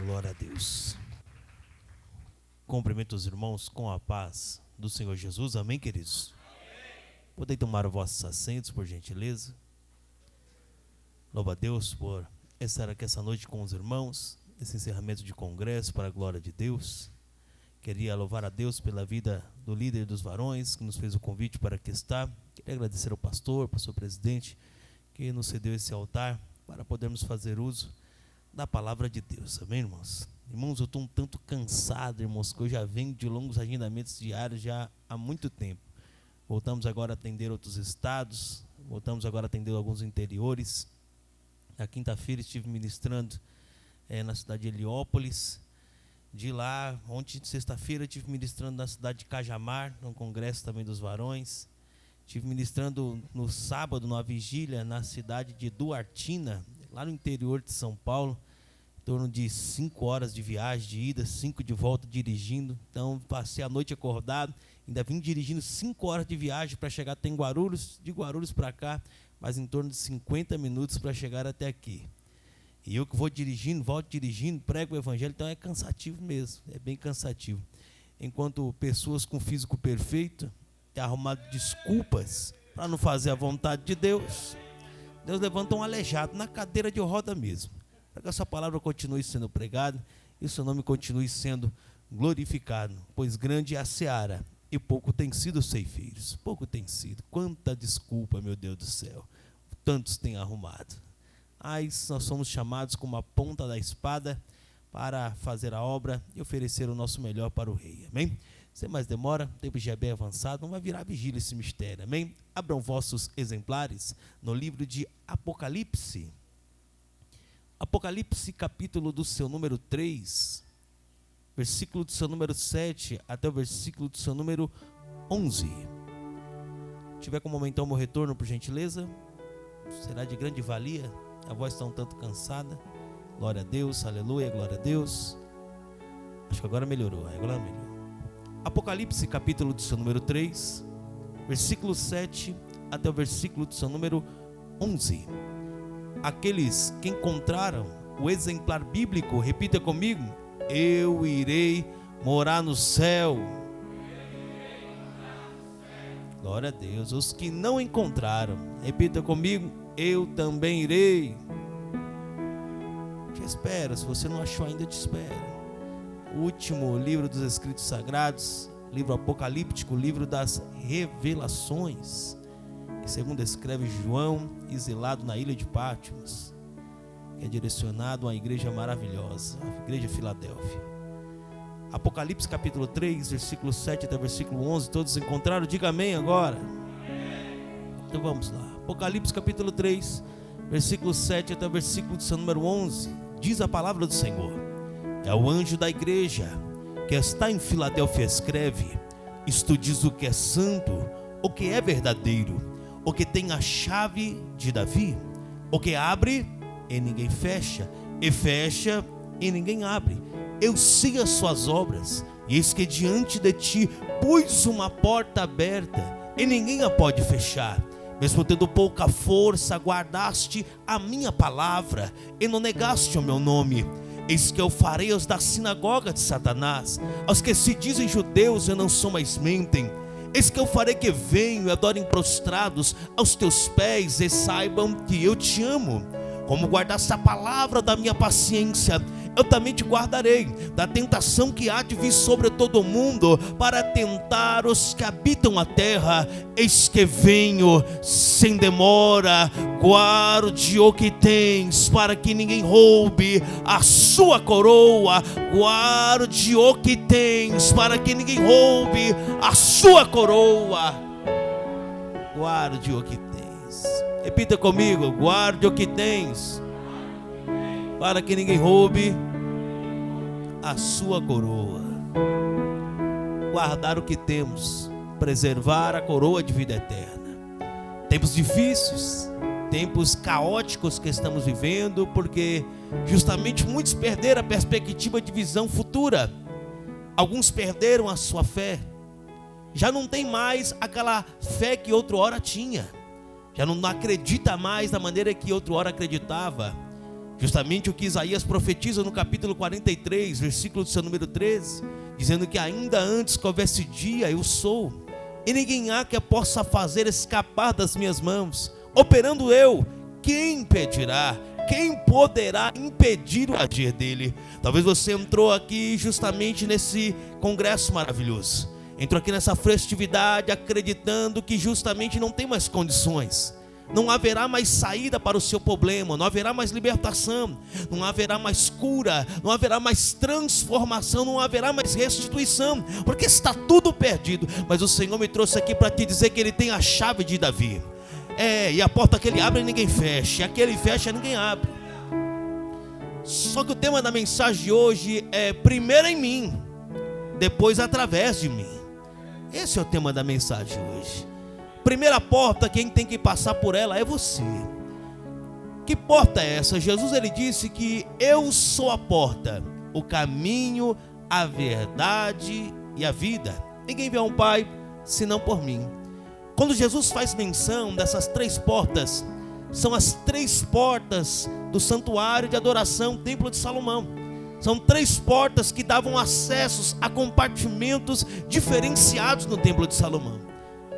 Glória a Deus. Cumprimento os irmãos com a paz do Senhor Jesus. Amém, queridos? Podem tomar os vossos assentos, por gentileza. Louva a Deus por estar aqui essa noite com os irmãos, nesse encerramento de congresso para a glória de Deus. Queria louvar a Deus pela vida do líder dos varões, que nos fez o convite para aqui estar. Queria agradecer ao pastor presidente, que nos cedeu esse altar para podermos fazer uso da palavra de Deus. Amém, irmãos? Irmãos, eu estou um tanto cansado, irmãos, que eu já venho de longos agendamentos diários já há muito tempo. Voltamos agora a atender outros estados, voltamos agora a atender alguns interiores. Na quinta-feira estive ministrando na cidade de Heliópolis. De lá, ontem, sexta-feira, estive ministrando na cidade de Cajamar, num congresso também dos varões. Estive ministrando no sábado, numa vigília, na cidade de Duartina, lá no interior de São Paulo, em torno de 5 horas de viagem, de ida, 5 de volta dirigindo. Então, passei a noite acordado, ainda vim dirigindo 5 horas de viagem para chegar até em Guarulhos, de Guarulhos para cá, mas em torno de 50 minutos para chegar até aqui. E eu que vou dirigindo, volto dirigindo, prego o evangelho, então é cansativo mesmo, é bem cansativo. Enquanto pessoas com físico perfeito têm arrumado desculpas para não fazer a vontade de Deus, Deus levanta um aleijado na cadeira de roda mesmo, para que a sua palavra continue sendo pregada e o seu nome continue sendo glorificado, pois grande é a seara e pouco tem sido os ceifeiros. Pouco tem sido. Quanta desculpa, meu Deus do céu, tantos têm arrumado. Mas nós somos chamados como a ponta da espada para fazer a obra e oferecer o nosso melhor para o rei. Amém? Sem mais demora, o tempo já é bem avançado, não vai virar vigília esse mistério. Amém? Abram vossos exemplares no livro de Apocalipse. Apocalipse, capítulo do seu número 3, versículo do seu número 7 até o versículo do seu número 11. Se tiver como aumentar o meu retorno, por gentileza, será de grande valia. A voz está um tanto cansada. Glória a Deus, aleluia, glória a Deus. Acho que agora melhorou, Apocalipse, capítulo do seu número 3, versículo 7 até o versículo do seu número 11. Aqueles que encontraram o exemplar bíblico, repita comigo: eu irei morar no céu. Glória a Deus. Os que não encontraram, repita comigo: eu também irei. Te espero, se você não achou ainda, eu te espero. O último livro dos Escritos Sagrados, livro apocalíptico, livro das revelações, que segundo escreve João, exilado na ilha de Patmos, que é direcionado a uma igreja maravilhosa, a igreja de Filadélfia. Apocalipse capítulo 3, versículo 7 até o versículo 11, todos encontraram? Diga amém agora. Então vamos lá. Apocalipse capítulo 3, versículo 7 até o versículo do seu número 11, diz a palavra do Senhor. É o anjo da igreja que está em Filadélfia escreve: isto diz o que é santo, o que é verdadeiro, o que tem a chave de Davi, o que abre e ninguém fecha, e fecha e ninguém abre. Eu sei as suas obras, e eis que diante de ti pus uma porta aberta, e ninguém a pode fechar. Mesmo tendo pouca força, guardaste a minha palavra, e não negaste o meu nome. Eis que eu farei aos da sinagoga de Satanás, aos que se dizem judeus e não são, mas mentem. Eis que eu farei que venham e adorem prostrados aos teus pés, e saibam que eu te amo. Como guardaste a palavra da minha paciência, eu também te guardarei da tentação que há de vir sobre todo o mundo, para tentar os que habitam a terra. Eis que venho sem demora. Guarde o que tens, para que ninguém roube a sua coroa. Guarde o que tens, para que ninguém roube a sua coroa. Guarde o que tens. Repita comigo: guarde o que tens, para que ninguém roube a sua coroa. Guardar o que temos, preservar a coroa de vida eterna. Tempos difíceis, tempos caóticos que estamos vivendo, porque justamente muitos perderam a perspectiva de visão futura. Alguns perderam a sua fé, já não tem mais aquela fé que outrora tinha, já não acredita mais da maneira que outrora acreditava. Justamente o que Isaías profetiza no capítulo 43, versículo do seu número 13, dizendo que ainda antes que houvesse dia, eu sou, e ninguém há que possa fazer escapar das minhas mãos. Operando eu, quem impedirá? Quem poderá impedir o agir dele? Talvez você entrou aqui justamente nesse congresso maravilhoso, entrou aqui nessa festividade acreditando que justamente não tem mais condições, não haverá mais saída para o seu problema, não haverá mais libertação, não haverá mais cura, não haverá mais transformação, não haverá mais restituição, porque está tudo perdido. Mas o Senhor me trouxe aqui para te dizer que Ele tem a chave de Davi. E a porta que Ele abre ninguém fecha, e a que Ele fecha ninguém abre. Só que o tema da mensagem de hoje é primeiro em mim, depois através de mim. Esse é o tema da mensagem de hoje. Primeira porta, quem tem que passar por ela é você. Que porta é essa? Jesus, ele disse que eu sou a porta, o caminho, a verdade e a vida. Ninguém vê ao Pai senão por mim. Quando Jesus faz menção dessas três portas, são as três portas do santuário de adoração, templo de Salomão. São três portas que davam acessos a compartimentos diferenciados no templo de Salomão.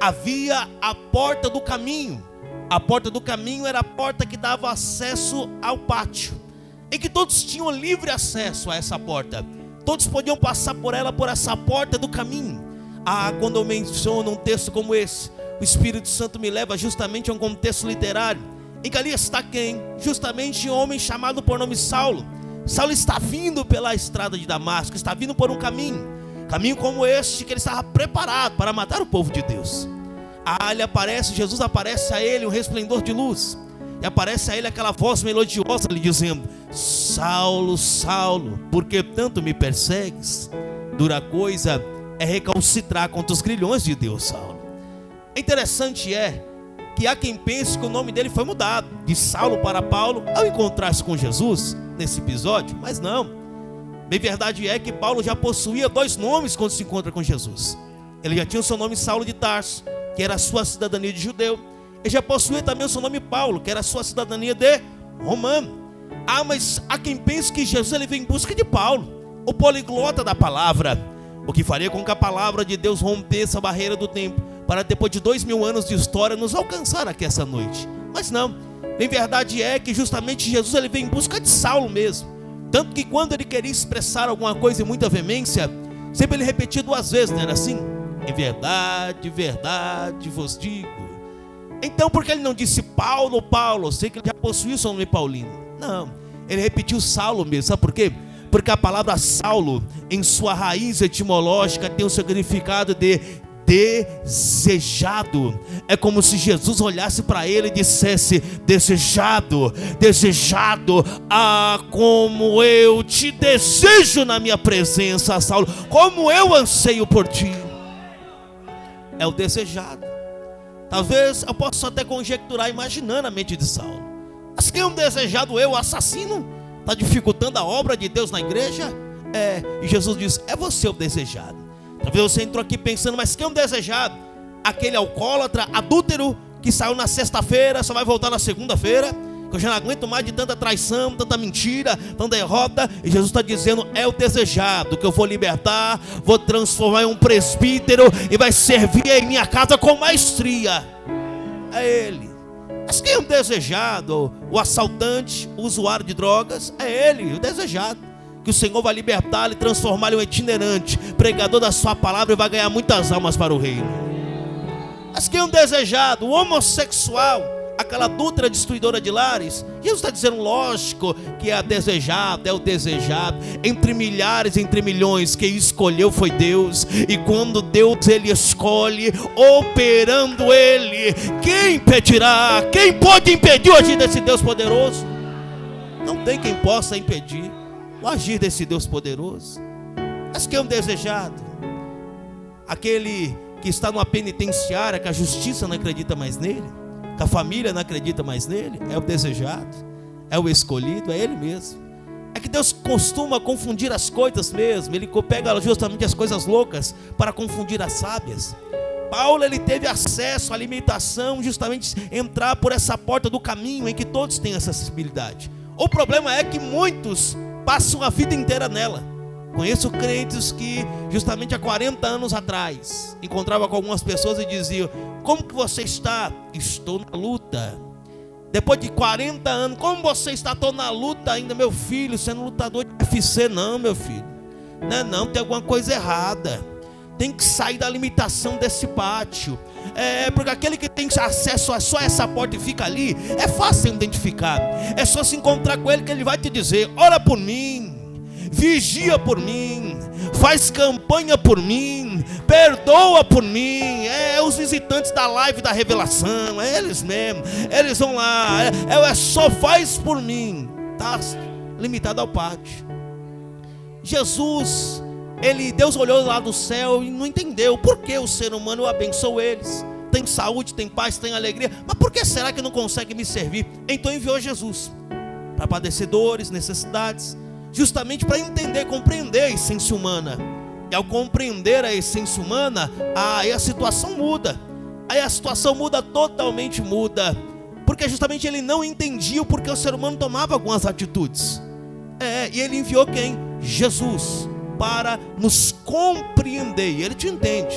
Havia a porta do caminho. A porta do caminho era a porta que dava acesso ao pátio, em que todos tinham livre acesso a essa porta. Todos podiam passar por ela, por essa porta do caminho. Quando eu menciono um texto como esse, o Espírito Santo me leva justamente a um contexto literário, em que ali está quem? Justamente um homem chamado por nome Saulo. Saulo está vindo pela estrada de Damasco, está vindo por um caminho como este, que ele estava preparado para matar o povo de Deus. Ali aparece, Jesus aparece a ele um resplendor de luz, e aparece a ele aquela voz melodiosa lhe dizendo: Saulo, Saulo, por que tanto me persegues? Dura coisa é recalcitrar contra os grilhões de Deus, Saulo. Interessante é que há quem pense que o nome dele foi mudado de Saulo para Paulo ao encontrar-se com Jesus nesse episódio, mas não. Bem verdade é que Paulo já possuía dois nomes quando se encontra com Jesus. Ele já tinha o seu nome Saulo de Tarso, que era a sua cidadania de judeu. Ele já possuía também o seu nome Paulo, que era a sua cidadania de romano. Mas há quem pense que Jesus ele veio em busca de Paulo, o poliglota da palavra, o que faria com que a palavra de Deus rompesse a barreira do tempo, para depois de 2000 anos de história nos alcançar aqui essa noite. Mas não, bem verdade é que justamente Jesus ele veio em busca de Saulo mesmo. Tanto que quando ele queria expressar alguma coisa em muita veemência, sempre ele repetia duas vezes, não era assim? Em verdade, verdade vos digo. Então por que ele não disse Paulo, Paulo? Eu sei que ele já possuía o seu nome Paulino. Não, ele repetiu Saulo mesmo, sabe por quê? Porque a palavra Saulo, em sua raiz etimológica, tem o significado de desejado. É como se Jesus olhasse para ele e dissesse: desejado, desejado, como eu te desejo na minha presença, Saulo, como eu anseio por ti. É o desejado. Talvez eu possa até conjecturar, imaginando a mente de Saulo. Mas quem é um desejado? Eu, assassino? Está dificultando a obra de Deus na igreja? E Jesus diz: é você o desejado. Talvez você entrou aqui pensando: mas quem é um desejado? Aquele alcoólatra, adúltero, que saiu na sexta-feira, só vai voltar na segunda-feira, que eu já não aguento mais de tanta traição, tanta mentira, tanta derrota. E Jesus está dizendo: é o desejado que eu vou libertar, vou transformar em um presbítero e vai servir em minha casa com maestria. É ele. Mas quem é o desejado? O assaltante, o usuário de drogas? É ele, o desejado, que o Senhor vai libertá-lo e transformá-lo em um itinerante, pregador da sua palavra, e vai ganhar muitas almas para o reino. Mas quem é um desejado? O homossexual, aquela adúltera destruidora de lares? Jesus está dizendo, lógico, que é desejado, é o desejado. Entre milhares, entre milhões, quem escolheu foi Deus. E quando Deus ele escolhe, operando ele, quem impedirá? Quem pode impedir o agir desse Deus poderoso? Não tem quem possa impedir o agir desse Deus poderoso. Mas quem é um desejado? Aquele que está numa penitenciária, que a justiça não acredita mais nele, que a família não acredita mais nele. É o desejado, é o escolhido, é ele mesmo. É que Deus costuma confundir as coisas mesmo. Ele pega justamente as coisas loucas para confundir as sábias. Paulo ele teve acesso à limitação, justamente entrar por essa porta do caminho em que todos têm essa acessibilidade. O problema é que muitos passam a vida inteira nela. Conheço crentes que justamente há 40 anos atrás encontrava com algumas pessoas e diziam: como que você está? Estou na luta. Depois de 40 anos, como você está? Estou na luta ainda, meu filho, sendo lutador de UFC. Não, meu filho, não, tem alguma coisa errada. Tem que sair da limitação desse pátio. Porque aquele que tem acesso a só essa porta e fica ali, é fácil identificar. É só se encontrar com ele que ele vai te dizer: ora por mim, vigia por mim, faz campanha por mim, perdoa por mim. Os visitantes da live da revelação, eles mesmo, eles vão lá, só faz por mim. Está limitado ao pátio. Jesus, Deus olhou lá do céu e não entendeu por que o ser humano abençoou eles. Tem saúde, tem paz, tem alegria, mas por que será que não consegue me servir? Então enviou Jesus para padecer dores, necessidades, justamente para entender, compreender a essência humana. E ao compreender a essência humana, aí a situação muda. Aí a situação muda, totalmente muda. Porque justamente ele não entendia o porquê o ser humano tomava algumas atitudes. E ele enviou quem? Jesus, para nos compreender. E ele te entende.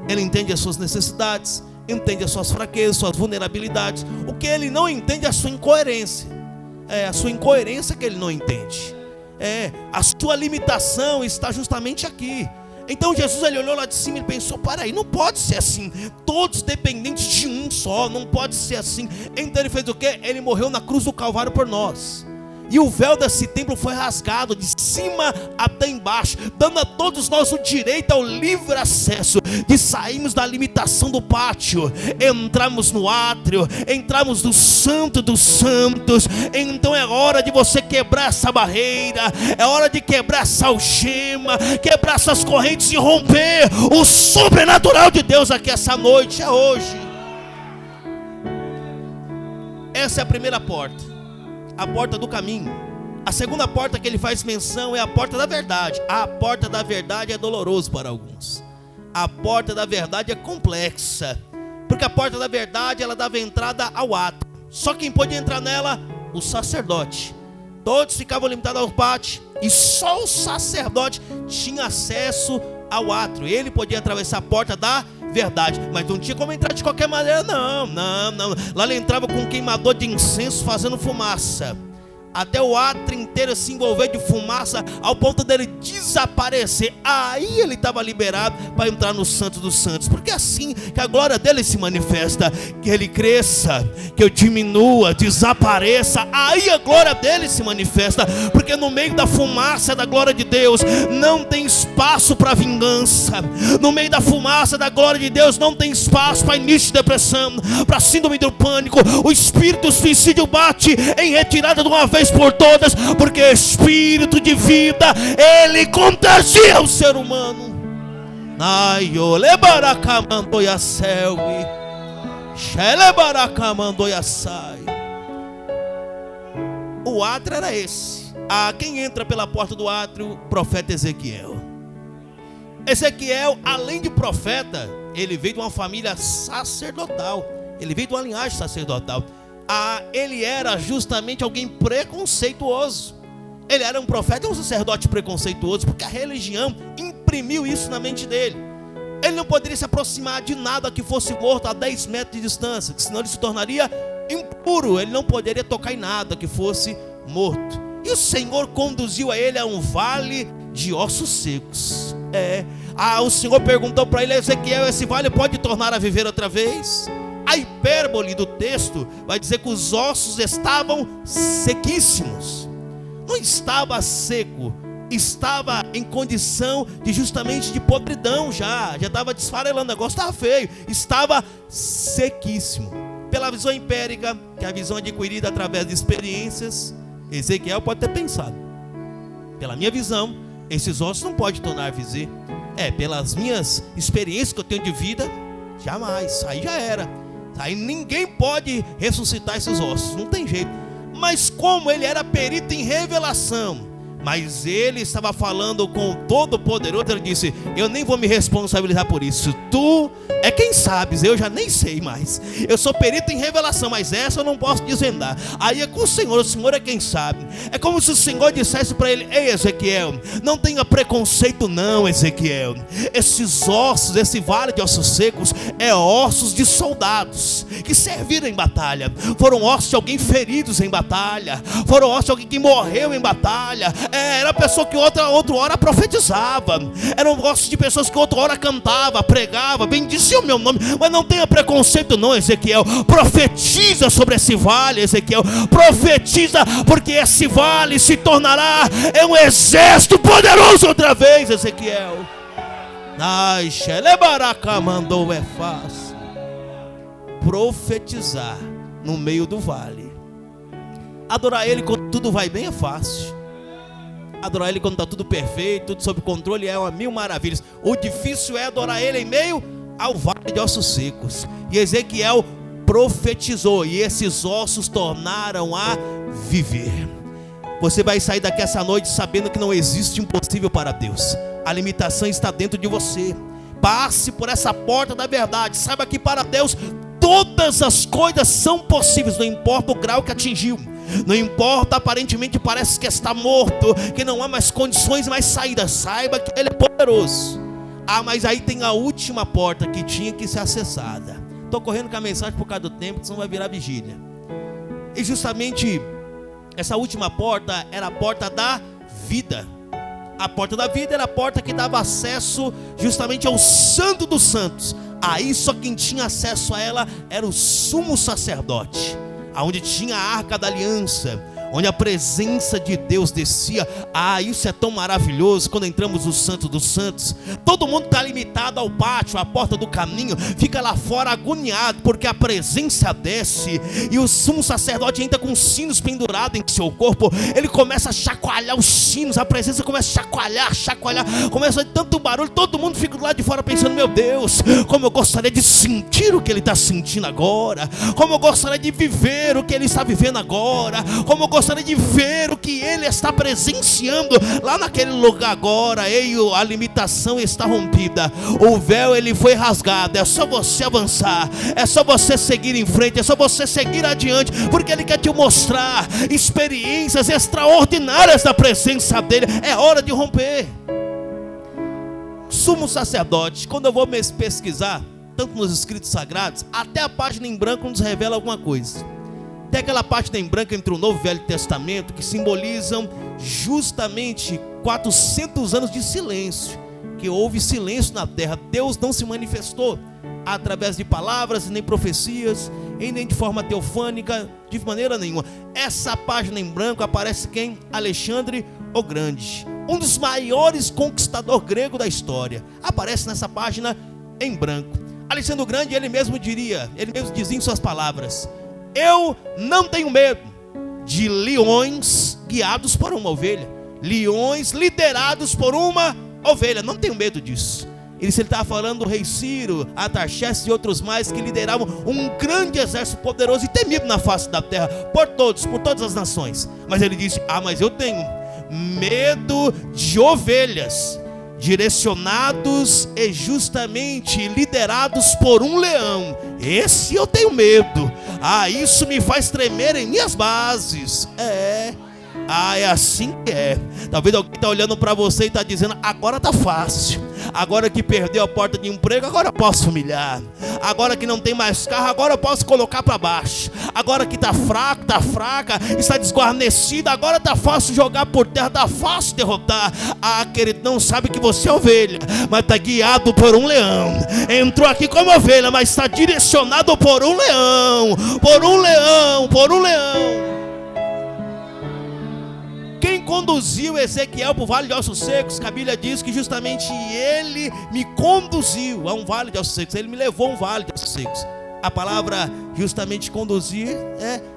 Ele entende as suas necessidades, entende as suas fraquezas, suas vulnerabilidades. O que ele não entende é a sua incoerência. É a sua incoerência que ele não entende. A sua limitação está justamente aqui. Então Jesus, ele olhou lá de cima e pensou: para aí, não pode ser assim, todos dependentes de um só, não pode ser assim. Então ele fez o quê? Ele morreu na cruz do Calvário por nós. E o véu desse templo foi rasgado de cima até embaixo, dando a todos nós o direito ao livre acesso de sairmos da limitação do pátio, entrarmos no átrio, entrarmos no santo dos santos. Então é hora de você quebrar essa barreira, é hora de quebrar essa algema, quebrar essas correntes e romper o sobrenatural de Deus aqui essa noite, é hoje. Essa é a primeira porta, a porta do caminho. A segunda porta que ele faz menção é a porta da verdade. A porta da verdade é doloroso para alguns. A porta da verdade é complexa, porque a porta da verdade, ela dava entrada ao ato. Só quem podia entrar nela? O sacerdote. Todos ficavam limitados ao pátio, e só o sacerdote tinha acesso ao átrio. Ele podia atravessar a porta da verdade, mas não tinha como entrar de qualquer maneira, não. Lá ele entrava com um queimador de incenso fazendo fumaça, até o átrio inteiro se envolver de fumaça, ao ponto dele desaparecer. Aí ele estava liberado para entrar no Santo dos Santos, porque é assim que a glória dele se manifesta. Que ele cresça, que eu diminua, desapareça, aí a glória dele se manifesta. Porque no meio da fumaça da glória de Deus não tem espaço para vingança. No meio da fumaça da glória de Deus não tem espaço para início de depressão, para síndrome do pânico. O espírito do suicídio bate em retirada de uma vez por todas, porque espírito de vida, ele contagia o ser humano. O átrio era esse. Quem entra pela porta do átrio? Profeta Ezequiel. Ezequiel, além de profeta, ele veio de uma família sacerdotal. Ele veio de uma linhagem sacerdotal. Ele era justamente alguém preconceituoso. Ele era um profeta e um sacerdote preconceituoso, porque a religião imprimiu isso na mente dele. Ele não poderia se aproximar de nada que fosse morto a 10 metros de distância, que senão ele se tornaria impuro. Ele não poderia tocar em nada que fosse morto. E o Senhor conduziu a ele a um vale de ossos secos. O Senhor perguntou para ele: Ezequiel, esse vale pode tornar a viver outra vez? A hipérbole do texto vai dizer que os ossos estavam sequíssimos. Não estava seco, estava em condição de justamente de podridão. Já estava desfarelando, o negócio estava feio, estava sequíssimo. Pela visão empírica, que é a visão adquirida através de experiências, Ezequiel pode ter pensado: pela minha visão, esses ossos não podem tornar a viver. Pelas minhas experiências que eu tenho de vida, jamais, aí já era. Aí ninguém pode ressuscitar esses ossos, não tem jeito. Mas como ele era perito em revelação, Mas ele estava falando com o Todo-Poderoso. Ele disse: eu nem vou me responsabilizar por isso. Tu é quem sabes, eu já nem sei mais. Eu sou perito em revelação, mas essa eu não posso desvendar. Aí é com o Senhor é quem sabe. É como se o Senhor dissesse para ele: ei, Ezequiel, não tenha preconceito não, Ezequiel. Esses ossos, esse vale de ossos secos, é ossos de soldados que serviram em batalha. Foram ossos de alguém feridos em batalha. Foram ossos de alguém que morreu em batalha. Era pessoa que outra hora profetizava. Eram ossos de pessoas que outra hora cantava, pregava, bendicia o meu nome. Mas não tenha preconceito não, Ezequiel. Profetiza sobre esse vale, Ezequiel. Profetiza, porque esse vale se tornará um exército poderoso outra vez, Ezequiel. Ai, Xelebaracá mandou é fácil. Profetizar no meio do vale. Adorar ele quando tudo vai bem é fácil. Adorar ele quando está tudo perfeito, tudo sob controle, é uma mil maravilhas. O difícil é adorar ele em meio ao vale de ossos secos. E Ezequiel profetizou, e esses ossos tornaram a viver. Você vai sair daqui essa noite sabendo que não existe impossível para Deus. A limitação está dentro de você. Passe por essa porta da verdade. Saiba que para Deus todas as coisas são possíveis. Não importa o grau que atingiu. Não importa, aparentemente parece que está morto, que não há mais condições, mais saídas. Saiba que Ele é poderoso. Mas aí tem a última porta que tinha que ser acessada. Estou correndo com a mensagem por causa do tempo, senão vai virar vigília. E justamente essa última porta era a porta da vida. A porta da vida era a porta que dava acesso justamente ao Santo dos Santos. Aí só quem tinha acesso a ela era o sumo sacerdote, aonde tinha a arca da aliança, onde a presença de Deus descia. Isso é tão maravilhoso. Quando entramos no Santo dos Santos, todo mundo está limitado ao pátio, à porta do caminho, fica lá fora agoniado, porque a presença desce, e o sumo sacerdote entra com sinos pendurados em seu corpo. Ele começa a chacoalhar os sinos, a presença começa a chacoalhar, começa a tanto barulho, todo mundo fica do lado de fora pensando: meu Deus, como eu gostaria de sentir o que ele está sentindo agora, como eu gostaria de viver o que ele está vivendo agora, como eu gostaria de ver o que ele está presenciando lá naquele lugar agora. A limitação está rompida, o véu ele foi rasgado. É só você avançar, é só você seguir em frente, é só você seguir adiante, porque ele quer te mostrar experiências extraordinárias da presença dele. É hora de romper. Sumo sacerdote, quando eu vou pesquisar, tanto nos escritos sagrados, até a página em branco nos revela alguma coisa. Tem aquela página em branco entre o Novo e o Velho Testamento que simbolizam justamente 400 anos de silêncio, que houve silêncio na terra. Deus não se manifestou através de palavras, nem profecias, e nem de forma teofânica, de maneira nenhuma. Essa página em branco aparece quem? Alexandre o Grande, um dos maiores conquistadores gregos da história. Aparece nessa página em branco. Alexandre o Grande, ele mesmo dizia em suas palavras: eu não tenho medo de leões guiados por uma ovelha, leões liderados por uma ovelha. Não tenho medo disso. Ele estava falando do rei Ciro, Artaxerxes e outros mais, que lideravam um grande exército poderoso e temido na face da terra, por todas as nações. Mas ele disse: mas eu tenho medo de ovelhas direcionados e justamente liderados por um leão. Esse eu tenho medo. Isso me faz tremer em minhas bases. É assim que é. Talvez alguém está olhando para você e está dizendo: agora está fácil. Agora que perdeu a porta de emprego, agora eu posso humilhar. Agora que não tem mais carro, agora eu posso colocar para baixo. Agora que está fraco, está fraca, está desguarnecida, agora está fácil jogar por terra, está fácil derrotar. Querido, não sabe que você é ovelha, mas está guiado por um leão. Entrou aqui como ovelha, mas está direcionado por um leão. Por um leão, por um leão. Quem conduziu Ezequiel para o vale de ossos secos? A Bíblia diz que justamente ele me conduziu a um vale de ossos secos. Ele me levou a um vale de ossos secos. A palavra justamente conduzir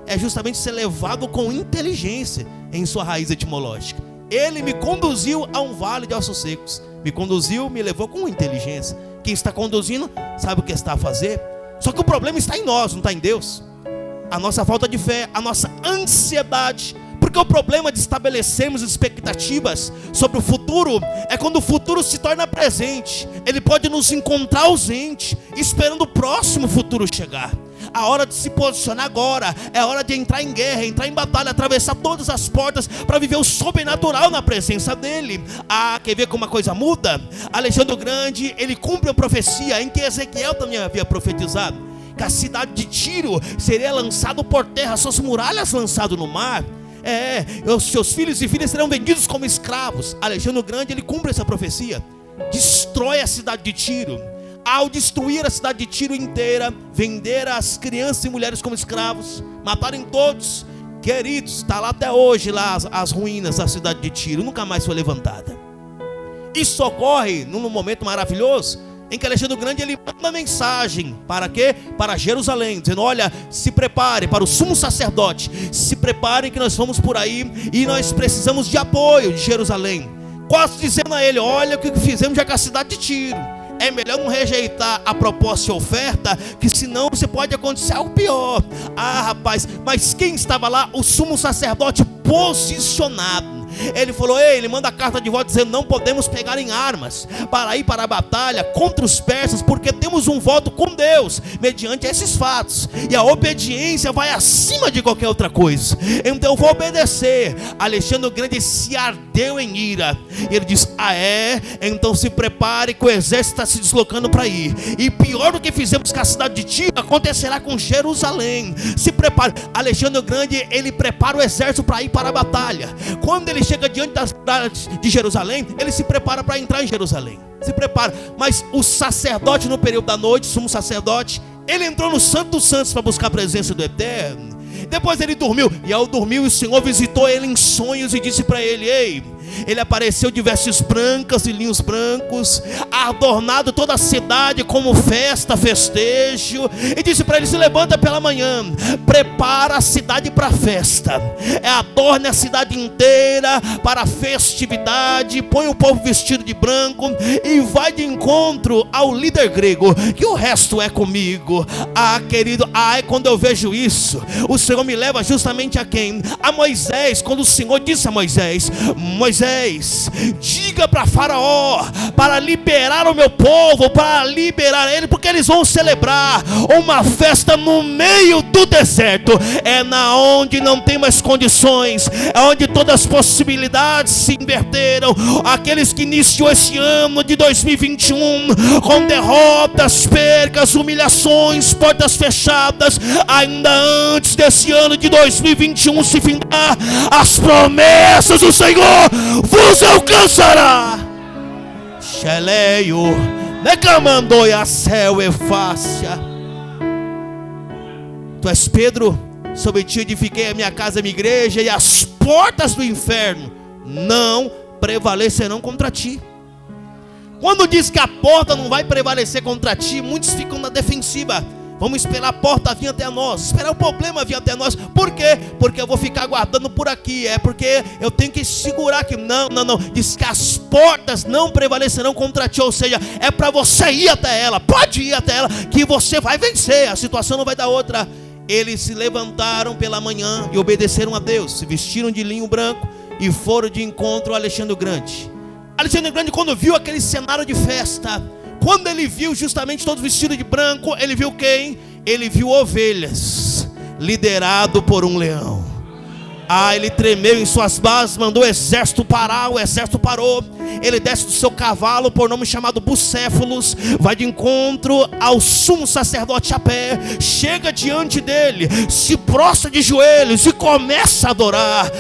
é justamente ser levado com inteligência em sua raiz etimológica. Ele me conduziu a um vale de ossos secos. Me conduziu, me levou com inteligência. Quem está conduzindo sabe o que está a fazer. Só que o problema está em nós, não está em Deus. A nossa falta de fé, a nossa ansiedade. Por Porque o problema de estabelecermos expectativas sobre o futuro é quando o futuro se torna presente. Ele pode nos encontrar ausente, esperando o próximo futuro chegar. A hora de se posicionar agora é a hora de entrar em guerra, entrar em batalha, atravessar todas as portas para viver o sobrenatural na presença dele. Quer ver como a coisa muda? Alexandre o Grande, ele cumpre a profecia em que Ezequiel também havia profetizado, que a cidade de Tiro seria lançado por terra, suas muralhas lançado no mar. Os seus filhos e filhas serão vendidos como escravos. Alexandre o Grande, ele cumpre essa profecia, destrói a cidade de Tiro. Ao destruir a cidade de Tiro inteira, vender as crianças e mulheres como escravos, matarem todos, queridos, está lá até hoje lá as ruínas da cidade de Tiro, nunca mais foi levantada. Isso ocorre num momento maravilhoso em que Alexandre o Grande, ele manda uma mensagem, para quê? Para Jerusalém, dizendo: olha, se prepare para o sumo sacerdote, se preparem que nós vamos por aí e nós precisamos de apoio de Jerusalém. Quase dizendo a ele: olha o que fizemos já com a cidade de Tiro. É melhor não rejeitar a proposta e a oferta, que senão você pode acontecer algo pior. Rapaz, mas quem estava lá? O sumo sacerdote posicionado. Ele falou: ele manda a carta de volta dizendo: não podemos pegar em armas para ir para a batalha contra os persas, porque temos um voto com Deus mediante esses fatos, e a obediência vai acima de qualquer outra coisa. Então eu vou obedecer. Alexandre o Grande se ardeu em ira, e ele diz: então se prepare, que o exército está se deslocando para ir, e pior do que fizemos com a cidade de Tiro acontecerá com Jerusalém. Se prepare. Alexandre o Grande, ele prepara o exército para ir para a batalha. Quando ele chega diante das cidades de Jerusalém, ele se prepara para entrar em Jerusalém, se prepara. Mas o sacerdote, no período da noite, sumo sacerdote, ele entrou no Santo dos Santos para buscar a presença do Eterno. Depois ele dormiu, e ao dormir o Senhor visitou ele em sonhos e disse para ele: ele apareceu de vestes brancas e linhos brancos, adornado toda a cidade como festa, festejo, e disse para ele: se levanta pela manhã, prepara a cidade para a festa, adorne a cidade inteira para a festividade, põe o povo vestido de branco e vai de encontro ao líder grego, que o resto é comigo. Querido, quando eu vejo isso, o Senhor me leva justamente a quem? A Moisés. Quando o Senhor disse a Moisés: diga para Faraó para liberar o meu povo, para liberar ele, porque eles vão celebrar uma festa no meio do deserto. É na onde não tem mais condições, é onde todas as possibilidades se inverteram. Aqueles que iniciou esse ano de 2021 com derrotas, percas, humilhações, portas fechadas, ainda antes desse ano de 2021 se findar, as promessas do Senhor vos alcançará. Xeleio, necamandou a céu e fácia. Tu és Pedro, sobre ti edifiquei a minha casa, a minha igreja, e as portas do inferno não prevalecerão contra ti. Quando diz que a porta não vai prevalecer contra ti, muitos ficam na defensiva. Vamos esperar a porta vir até nós, esperar o problema vir até nós. Por quê? Porque eu vou ficar aguardando por aqui. Porque eu tenho que segurar aqui. Não. Diz que as portas não prevalecerão contra ti. Ou seja, é para você ir até ela. Pode ir até ela, que você vai vencer. A situação não vai dar outra. Eles se levantaram pela manhã e obedeceram a Deus, se vestiram de linho branco e foram de encontro a Alexandre o Grande. Alexandre o Grande, quando viu aquele cenário de festa, quando ele viu justamente todos vestidos de branco, ele viu quem? Ele viu ovelhas, liderado por um leão. Ele tremeu em suas bases, mandou o exército parar, o exército parou. Ele desce do seu cavalo, por nome chamado Bucéfalos, vai de encontro ao sumo sacerdote a pé, chega diante dele, se prostra de joelhos e começa a adorar.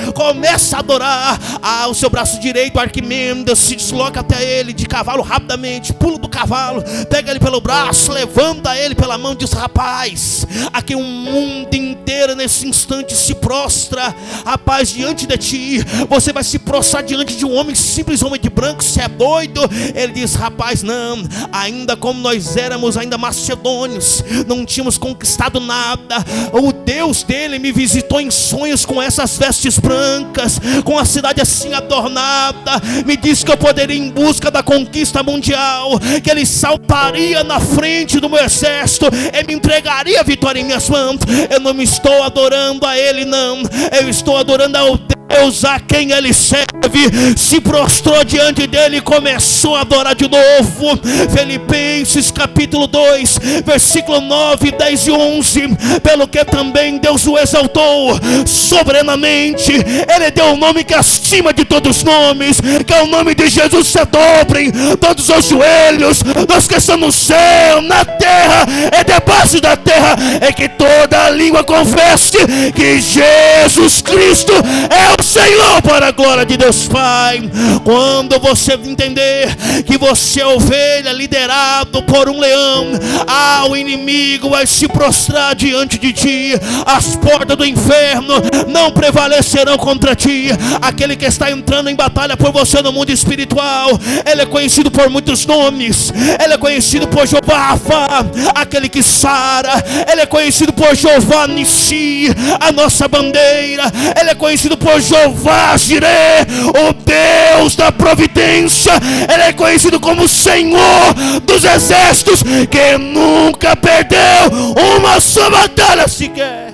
O seu braço direito, Arquimedes, se desloca até ele de cavalo rapidamente, pula do cavalo, pega ele pelo braço, levanta ele pela mão e diz: rapaz, aqui o mundo inteiro nesse instante se prostra, rapaz, diante de ti. Você vai se prostrar diante de um homem simples, homem de branco, você é doido? Ele diz: rapaz, não, ainda como nós éramos ainda macedônios, não tínhamos conquistado nada, o Deus dele me visitou em sonhos com essas vestes brancas, com a cidade assim adornada, me disse que eu poderia ir em busca da conquista mundial, que ele saltaria na frente do meu exército, ele me entregaria a vitória em minhas mãos. Eu não me estou adorando a ele, não, eu estou adorando ao Deus a quem ele serve, se prostrou diante dele e começou a adorar de novo. Filipenses capítulo 2, versículo 9, 10 e 11. Pelo que também Deus o exaltou soberanamente, ele deu um nome que é acima de todos os nomes, que é o nome de Jesus. Se dobrem todos os joelhos, dos que estão no céu, na terra e debaixo da terra, é que toda língua confesse que Jesus Cristo é o Senhor, para a glória de Deus Pai. Quando você entender que você é ovelha liderado por um leão, o inimigo vai se prostrar diante de ti, as portas do inferno não prevalecerão contra ti. Aquele que está entrando em batalha por você no mundo espiritual, ele é conhecido por muitos nomes. Ele é conhecido por Jeová Rafa, aquele que sara. Ele é conhecido por Jeová Nissi, a nossa bandeira. Ele é conhecido por Jeová Jireh, o Deus da providência. Ele é conhecido como Senhor dos exércitos, que nunca perdeu uma só batalha sequer.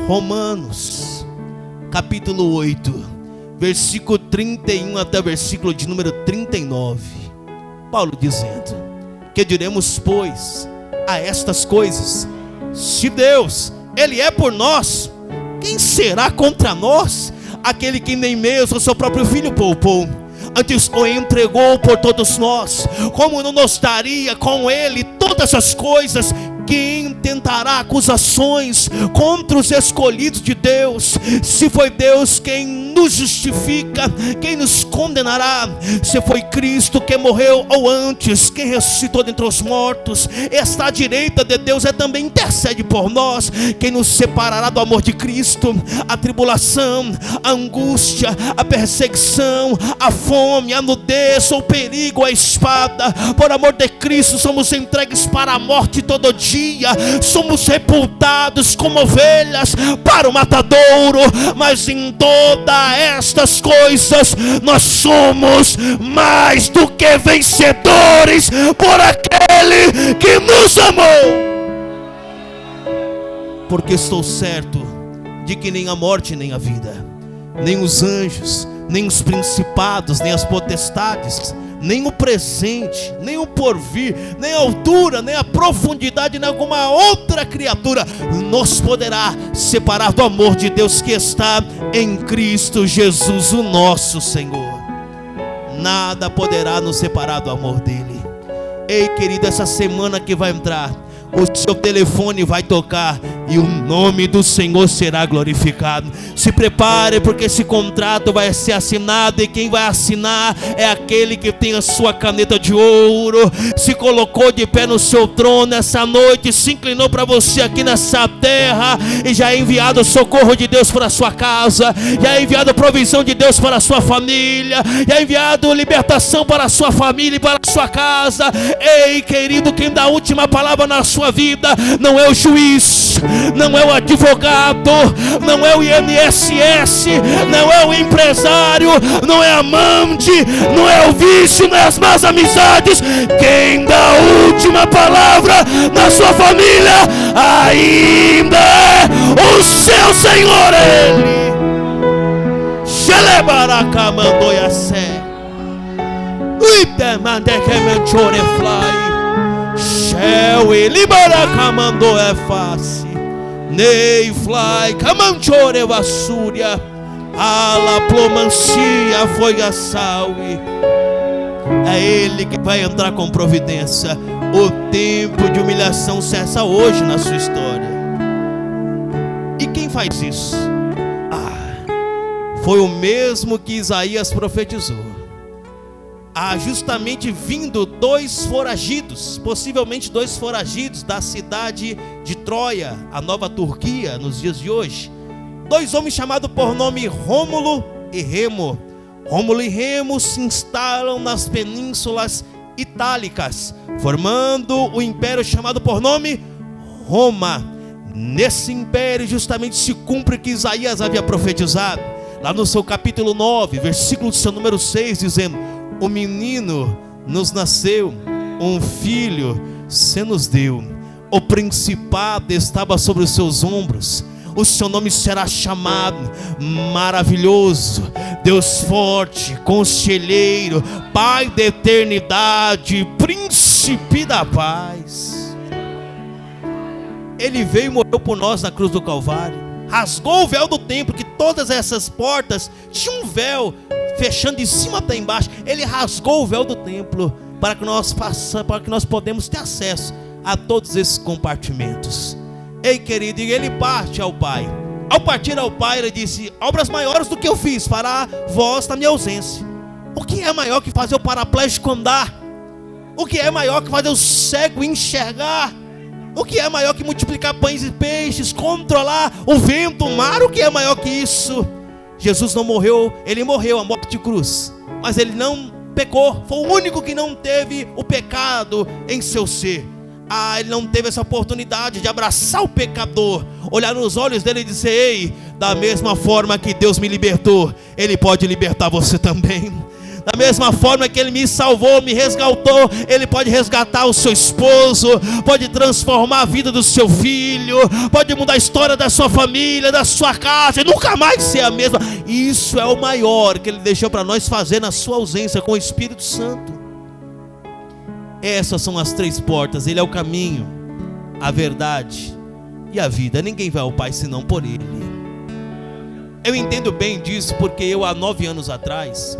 Romanos capítulo 8, versículo 31 até o versículo de número 39. Paulo dizendo: que diremos, pois, a estas coisas? Se Deus, ele é por nós, quem será contra nós? Aquele que nem mesmo o seu próprio filho poupou, antes o entregou por todos nós, como não nos daria com ele todas as coisas? Quem tentará acusações contra os escolhidos de Deus? Se foi Deus quem nos justifica, quem nos condenará? Se foi Cristo que morreu, ou antes, quem ressuscitou dentre os mortos, está à direita de Deus, também intercede por nós. Quem nos separará do amor de Cristo? A tribulação, a angústia, a perseguição, a fome, a nudez, o perigo, a espada. Por amor de Cristo somos entregues para a morte todo dia. Somos sepultados como ovelhas para o matadouro. Mas em todas estas coisas nós somos mais do que vencedores por aquele que nos amou. Porque estou certo de que nem a morte nem a vida, nem os anjos, nem os principados, nem as potestades, nem o presente, nem o porvir, nem a altura, nem a profundidade, nem alguma outra criatura nos poderá separar do amor de Deus que está em Cristo Jesus, o nosso Senhor. Nada poderá nos separar do amor dele. Ei, querido, essa semana que vai entrar, o seu telefone vai tocar e o nome do Senhor será glorificado. Se prepare, porque esse contrato vai ser assinado, e quem vai assinar é aquele que tem a sua caneta de ouro, se colocou de pé no seu trono essa noite, se inclinou para você aqui nessa terra, e já é enviado o socorro de Deus para a sua casa, já é enviado a provisão de Deus para a sua família, já é enviado libertação para a sua família e para a sua casa. Ei, querido, quem dá a última palavra na sua vida não é o juiz, não é o advogado, não é o INSS, não é o empresário, não é a amante, não é o vício, não é as más amizades. Quem dá a última palavra na sua família ainda é o seu Senhor. Ele Xelebaraka mandou a sé Shell e Libaraka mandou é face Nei fly Camanchore Vassúria Ala plomancia foi a salve. É ele que vai entrar com providência. O tempo de humilhação cessa hoje na sua história. E quem faz isso? Foi o mesmo que Isaías profetizou. Justamente vindo dois foragidos, possivelmente dois foragidos da cidade de Troia, a nova Turquia, nos dias de hoje. Dois homens chamados por nome Rômulo e Remo. Rômulo e Remo se instalam nas penínsulas itálicas, formando o império chamado por nome Roma. Nesse império justamente se cumpre o que Isaías havia profetizado, lá no seu capítulo 9, versículo seu número 6, dizendo: o menino nos nasceu, um filho se nos deu, o principado estava sobre os seus ombros, o seu nome será chamado maravilhoso, Deus forte, conselheiro, Pai da eternidade, príncipe da paz. Ele veio e morreu por nós na cruz do Calvário, rasgou o véu do templo, que todas essas portas tinham um véu fechando de cima até embaixo. Ele rasgou o véu do templo para que nós podemos ter acesso a todos esses compartimentos. Ei, querido, e ele parte ao Pai. Ao partir ao Pai, ele disse: obras maiores do que eu fiz para vós na minha ausência. O que é maior que fazer o paraplégico andar? O que é maior que fazer o cego enxergar? O que é maior que multiplicar pães e peixes, controlar o vento, o mar? O que é maior que isso? Jesus não morreu, ele morreu a morte de cruz, mas ele não pecou. Foi o único que não teve o pecado em seu ser. Ele não teve essa oportunidade de abraçar o pecador, olhar nos olhos dele e dizer: ei, da mesma forma que Deus me libertou, Ele pode libertar você também. Da mesma forma que Ele me salvou, me resgatou, Ele pode resgatar o seu esposo, pode transformar a vida do seu filho, pode mudar a história da sua família, da sua casa, e nunca mais ser a mesma. Isso é o maior que Ele deixou para nós fazer na sua ausência com o Espírito Santo. Essas são as 3 portas. Ele é o caminho, a verdade e a vida. Ninguém vai ao Pai senão por Ele. Eu entendo bem disso, porque eu, há 9 anos atrás,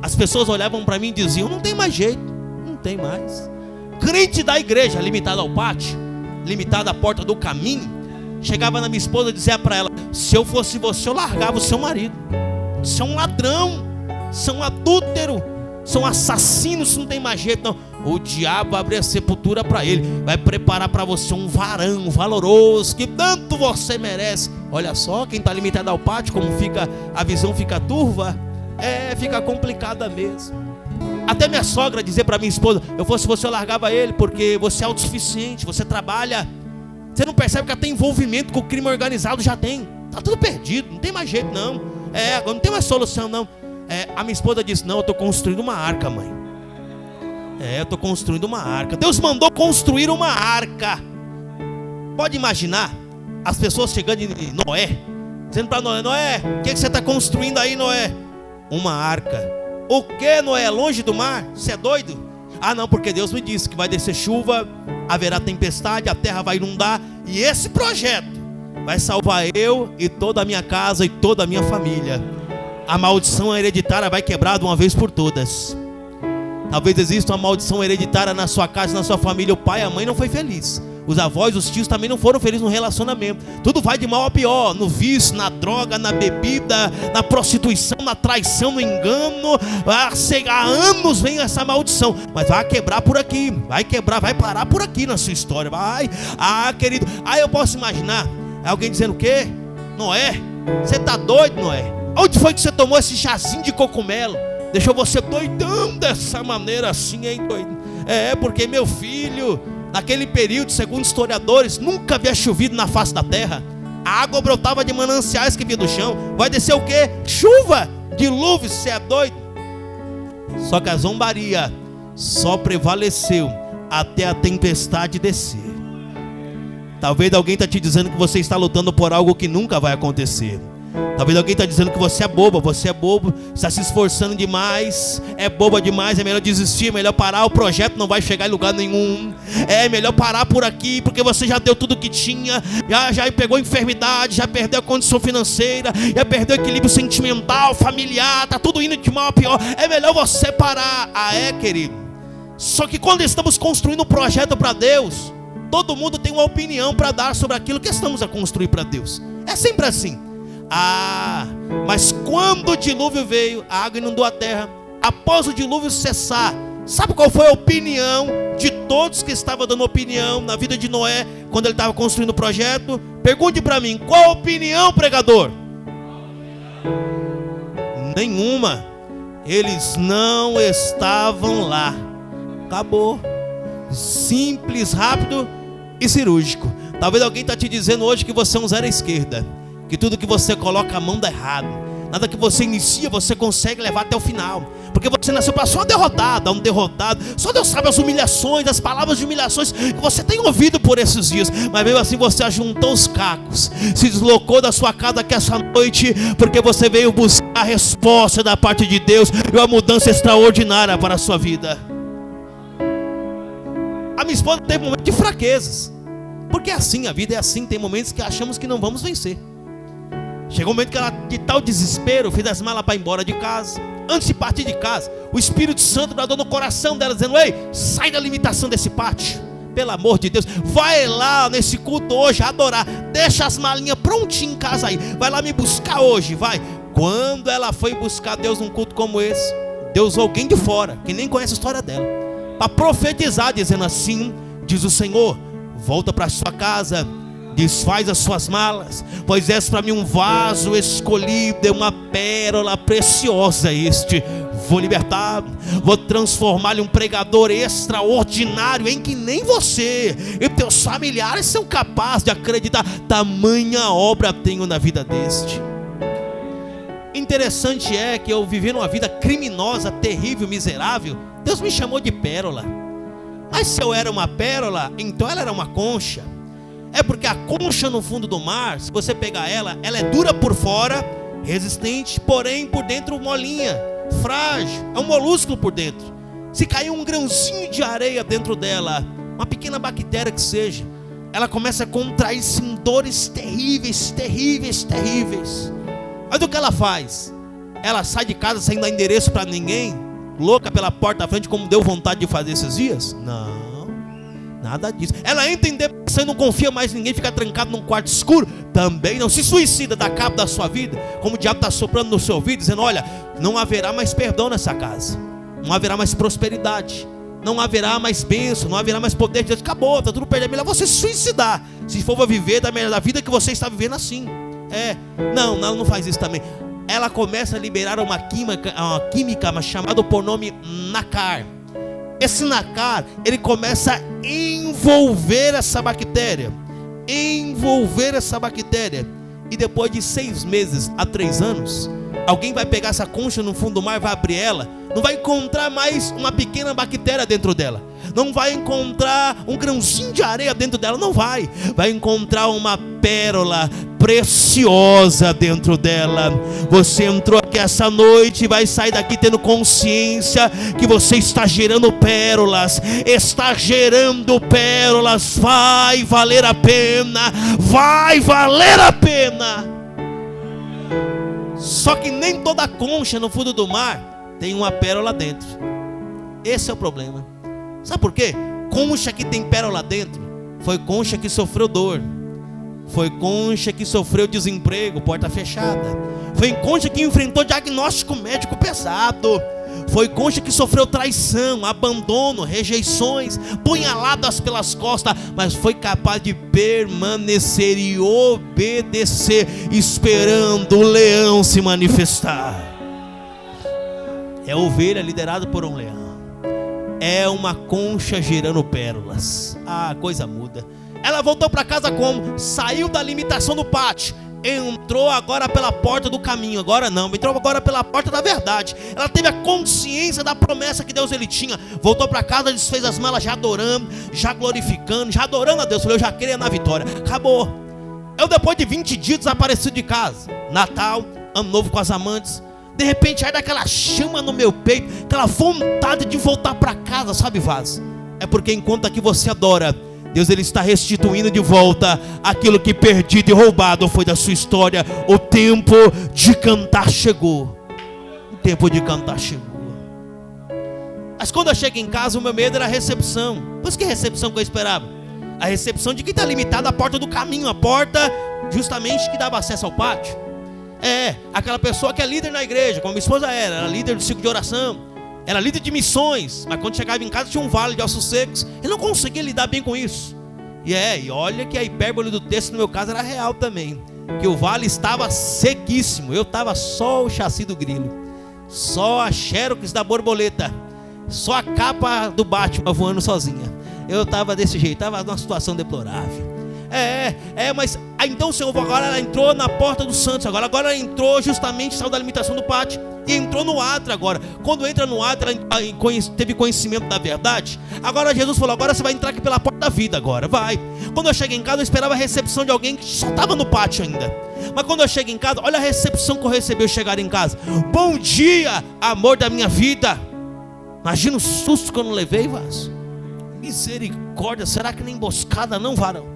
as pessoas olhavam para mim e diziam: não tem mais jeito, não tem mais. Crente da igreja, limitado ao pátio, limitado à porta do caminho. Chegava na minha esposa e dizia para ela: se eu fosse você, eu largava o seu marido. Você é um ladrão, você é um adúltero, são assassinos, não tem mais jeito não. O diabo vai abrir a sepultura para ele, vai preparar para você um varão valoroso, que tanto você merece. Olha só, quem está limitado ao pátio, como fica, a visão fica turva, fica complicada mesmo. Até minha sogra dizia para minha esposa: eu fosse você, eu largava ele, porque você é autossuficiente, você trabalha, você não percebe que até envolvimento com o crime organizado já tem, está tudo perdido, não tem mais jeito não, agora não tem mais solução não. A minha esposa disse: não, eu estou construindo uma arca, mãe. Eu estou construindo uma arca. Deus mandou construir uma arca. Pode imaginar as pessoas chegando em Noé, dizendo para Noé: Noé, o que você está construindo aí, Noé? Uma arca. O que, Noé? Longe do mar? Você é doido? Ah não, porque Deus me disse que vai descer chuva, haverá tempestade, a terra vai inundar, e esse projeto vai salvar eu e toda a minha casa e toda a minha família. A maldição hereditária vai quebrar de uma vez por todas. Talvez exista uma maldição hereditária na sua casa, na sua família. O pai e a mãe não foi feliz, os avós, os tios também não foram felizes no relacionamento. Tudo vai de mal a pior, no vício, na droga, na bebida, na prostituição, na traição, no engano. Há anos vem essa maldição, mas vai quebrar por aqui, vai quebrar, vai parar por aqui na sua história. Vai, querido, eu posso imaginar alguém dizendo: o quê? Noé, você está doido, Noé? Onde foi que você tomou esse chazinho de cogumelo? Deixou você doidão dessa maneira assim, hein, doido? Porque meu filho, naquele período, segundo historiadores, nunca havia chovido na face da terra. A água brotava de mananciais que vinha do chão. Vai descer o quê? Chuva, dilúvio, você é doido? Só que a zombaria só prevaleceu até a tempestade descer. Talvez alguém está te dizendo que você está lutando por algo que nunca vai acontecer. Talvez alguém está dizendo que você é boba, você é bobo, está se esforçando demais, é boba demais, é melhor desistir, é melhor parar, o projeto não vai chegar em lugar nenhum, é melhor parar por aqui, porque você já deu tudo que tinha, já pegou enfermidade, já perdeu a condição financeira, já perdeu o equilíbrio sentimental, familiar, está tudo indo de mal a pior, é melhor você parar. Querido, só que quando estamos construindo um projeto para Deus, todo mundo tem uma opinião para dar sobre aquilo que estamos a construir para Deus, é sempre assim. Mas quando o dilúvio veio, a água inundou a terra. Após o dilúvio cessar, sabe qual foi a opinião de todos que estavam dando opinião na vida de Noé, quando ele estava construindo o projeto? Pergunte para mim, qual a opinião, pregador? Nenhuma. Eles não estavam lá. Acabou. Simples, rápido e cirúrgico. Talvez alguém está te dizendo hoje que você é um zero à esquerda, que tudo que você coloca a mão dá errado. Nada que você inicia, você consegue levar até o final. Porque você nasceu para ser uma derrotada, um derrotado. Só Deus sabe as humilhações, as palavras de humilhações que você tem ouvido por esses dias. Mas mesmo assim você ajuntou os cacos, se deslocou da sua casa aqui essa noite, porque você veio buscar a resposta da parte de Deus e uma mudança extraordinária para a sua vida. A minha esposa teve momentos de fraquezas. Porque é assim, a vida é assim. Tem momentos que achamos que não vamos vencer. Chegou um momento que ela, de tal desespero, fez as malas para ir embora de casa. Antes de partir de casa, o Espírito Santo bradou no coração dela, dizendo: ei, sai da limitação desse pátio. Pelo amor de Deus, vai lá nesse culto hoje adorar. Deixa as malinhas prontinhas em casa aí. Vai lá me buscar hoje, vai. Quando ela foi buscar Deus num culto como esse, Deus usou alguém de fora, que nem conhece a história dela, para profetizar, dizendo assim: diz o Senhor, volta para sua casa, desfaz as suas malas, pois és para mim um vaso escolhido, é uma pérola preciosa este. Vou libertar, vou transformar-lhe um pregador extraordinário, em que nem você e teus familiares são capazes de acreditar. Tamanha obra tenho na vida deste. Interessante é que eu vivi uma vida criminosa, terrível, miserável. Deus me chamou de pérola. Mas se eu era uma pérola, então ela era uma concha. É porque a concha no fundo do mar, se você pegar ela, ela é dura por fora, resistente, porém por dentro molinha, frágil, é um molúsculo por dentro. Se cair um grãozinho de areia dentro dela, uma pequena bactéria que seja, ela começa a contrair-se em dores terríveis, terríveis, terríveis. Mas o que ela faz? Ela sai de casa sem dar endereço para ninguém, louca pela porta da frente, como deu vontade de fazer esses dias? Não. Nada disso. Ela entra em depressão, não confia mais em ninguém, fica trancado num quarto escuro? Também não. Se suicida, dá cabo da sua vida, como o diabo está soprando no seu ouvido, dizendo: olha, não haverá mais perdão nessa casa, não haverá mais prosperidade, não haverá mais bênção, não haverá mais poder de Deus. Acabou, está tudo perdido. É melhor você se suicidar, se for para viver da vida que você está vivendo assim. Não, não faz isso também. Ela começa a liberar uma química chamada por nome nácar. Esse nácar, ele começa a envolver essa bactéria. E depois de 6 meses a 3 anos, alguém vai pegar essa concha no fundo do mar, vai abrir ela, não vai encontrar mais uma pequena bactéria dentro dela, não vai encontrar um grãozinho de areia dentro dela, não vai encontrar uma pérola preciosa dentro dela. Você entrou aqui essa noite e vai sair daqui tendo consciência que você está gerando pérolas, vai valer a pena, Só que nem toda concha no fundo do mar tem uma pérola dentro. Esse é o problema. Sabe por quê? Concha que tem pérola dentro foi concha que sofreu dor, foi concha que sofreu desemprego, porta fechada, foi concha que enfrentou diagnóstico médico pesado, foi concha que sofreu traição, abandono, rejeições, punhaladas pelas costas, mas foi capaz de permanecer e obedecer, esperando o leão se manifestar. É ovelha liderada por um leão. É uma concha gerando pérolas. A coisa muda. Ela voltou para casa como? Saiu da limitação do pátio, entrou agora pela porta do caminho. Agora não, entrou agora pela porta da verdade. Ela teve a consciência da promessa que Deus ele tinha. Voltou para casa, desfez as malas, já adorando, já glorificando, já adorando a Deus. Falei: eu já queria na vitória. Acabou. Eu, depois de 20 dias desaparecido de casa, Natal, Ano Novo com as amantes, de repente aí daquela chama no meu peito, aquela vontade de voltar para casa, sabe, Vaz? É porque enquanto aqui você adora, Deus ele está restituindo de volta aquilo que perdido e roubado foi da sua história. O tempo de cantar chegou. Mas quando eu chego em casa, o meu medo era a recepção. Pois que recepção que eu esperava? A recepção de quem está limitado à porta do caminho, a porta justamente que dava acesso ao pátio. Aquela pessoa que é líder na igreja, como minha esposa era líder do ciclo de oração, era líder de missões, mas quando chegava em casa tinha um vale de ossos secos. Eu não conseguia lidar bem com isso. E olha que a hipérbole do texto no meu caso era real também, que o vale estava sequíssimo. Eu estava só o chassi do grilo, só a xerox da borboleta, só a capa do Batman voando sozinha. Eu estava desse jeito, estava numa situação deplorável. Mas então o Senhor agora ela entrou na porta dos santos. Agora ela entrou justamente, saiu da limitação do pátio e entrou no átrio agora. Quando entra no átrio, ela teve conhecimento da verdade. Agora Jesus falou: agora você vai entrar aqui pela porta da vida agora, vai. Quando eu cheguei em casa, eu esperava a recepção de alguém que só estava no pátio ainda. Mas quando eu chego em casa, olha a recepção que eu recebi ao chegar em casa: bom dia, amor da minha vida. Imagina o susto que eu não levei, Vaz. Misericórdia, será que nem emboscada não, varão?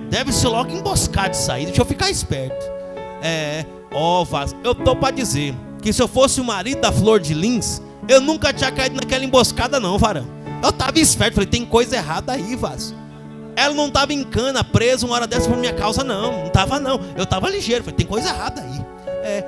Deve ser logo emboscada de sair, deixa eu ficar esperto. Vaz, eu tô para dizer que se eu fosse o marido da Flor de Lins, eu nunca tinha caído naquela emboscada não, varão. Eu tava esperto, falei, tem coisa errada aí, Vaz. Ela não estava em cana, presa uma hora dessa por minha causa, não estava não. Eu estava ligeiro, falei, tem coisa errada aí.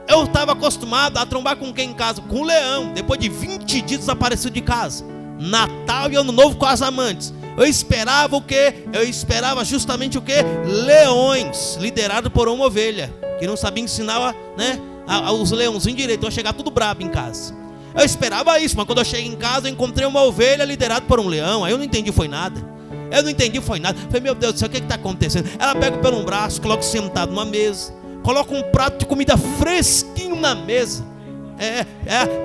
Eu estava acostumado a trombar com quem em casa? Com o leão. Depois de 20 dias desaparecido de casa. Natal e Ano Novo com as amantes. Eu esperava o quê? Eu esperava justamente o quê? Leões, liderado por uma ovelha, que não sabia ensinar, né, os leãozinhos direito. Eu ia chegar tudo brabo em casa. Eu esperava isso, mas quando eu cheguei em casa, eu encontrei uma ovelha liderada por um leão. Aí eu não entendi foi nada. Falei, meu Deus do céu, o que está acontecendo? Ela pega pelo braço, coloca sentado numa mesa, coloca um prato de comida fresquinho na mesa.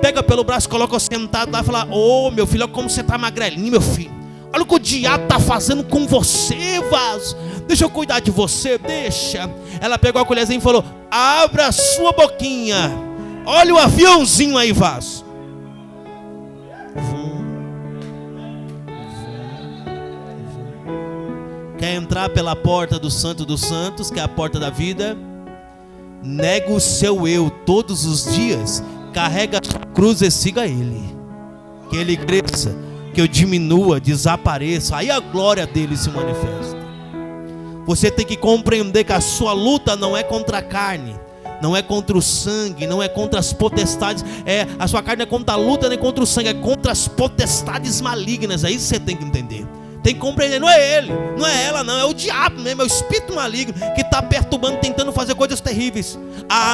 Pega pelo braço, coloca sentado lá e fala: ô meu filho, olha como você está magrelinho, meu filho. Olha o que o diabo está fazendo com você, Vaz. Deixa eu cuidar de você, deixa. Ela pegou a colherzinha e falou: abra a sua boquinha. Olha o aviãozinho aí, Vaz. Quer entrar pela porta do Santo dos Santos, que é a porta da vida? Nega o seu eu todos os dias, carrega a sua cruz e siga Ele. Que Ele cresça, que eu diminua, desapareça, aí a glória dele se manifesta. Você tem que compreender que a sua luta não é contra a carne, não é contra o sangue, não é contra as potestades. A sua carne não é contra a luta nem contra o sangue, é contra as potestades malignas. É isso que você tem que entender. Tem que compreender, não é ele, não é ela não, é o diabo mesmo, é o espírito maligno que está perturbando, tentando fazer coisas terríveis.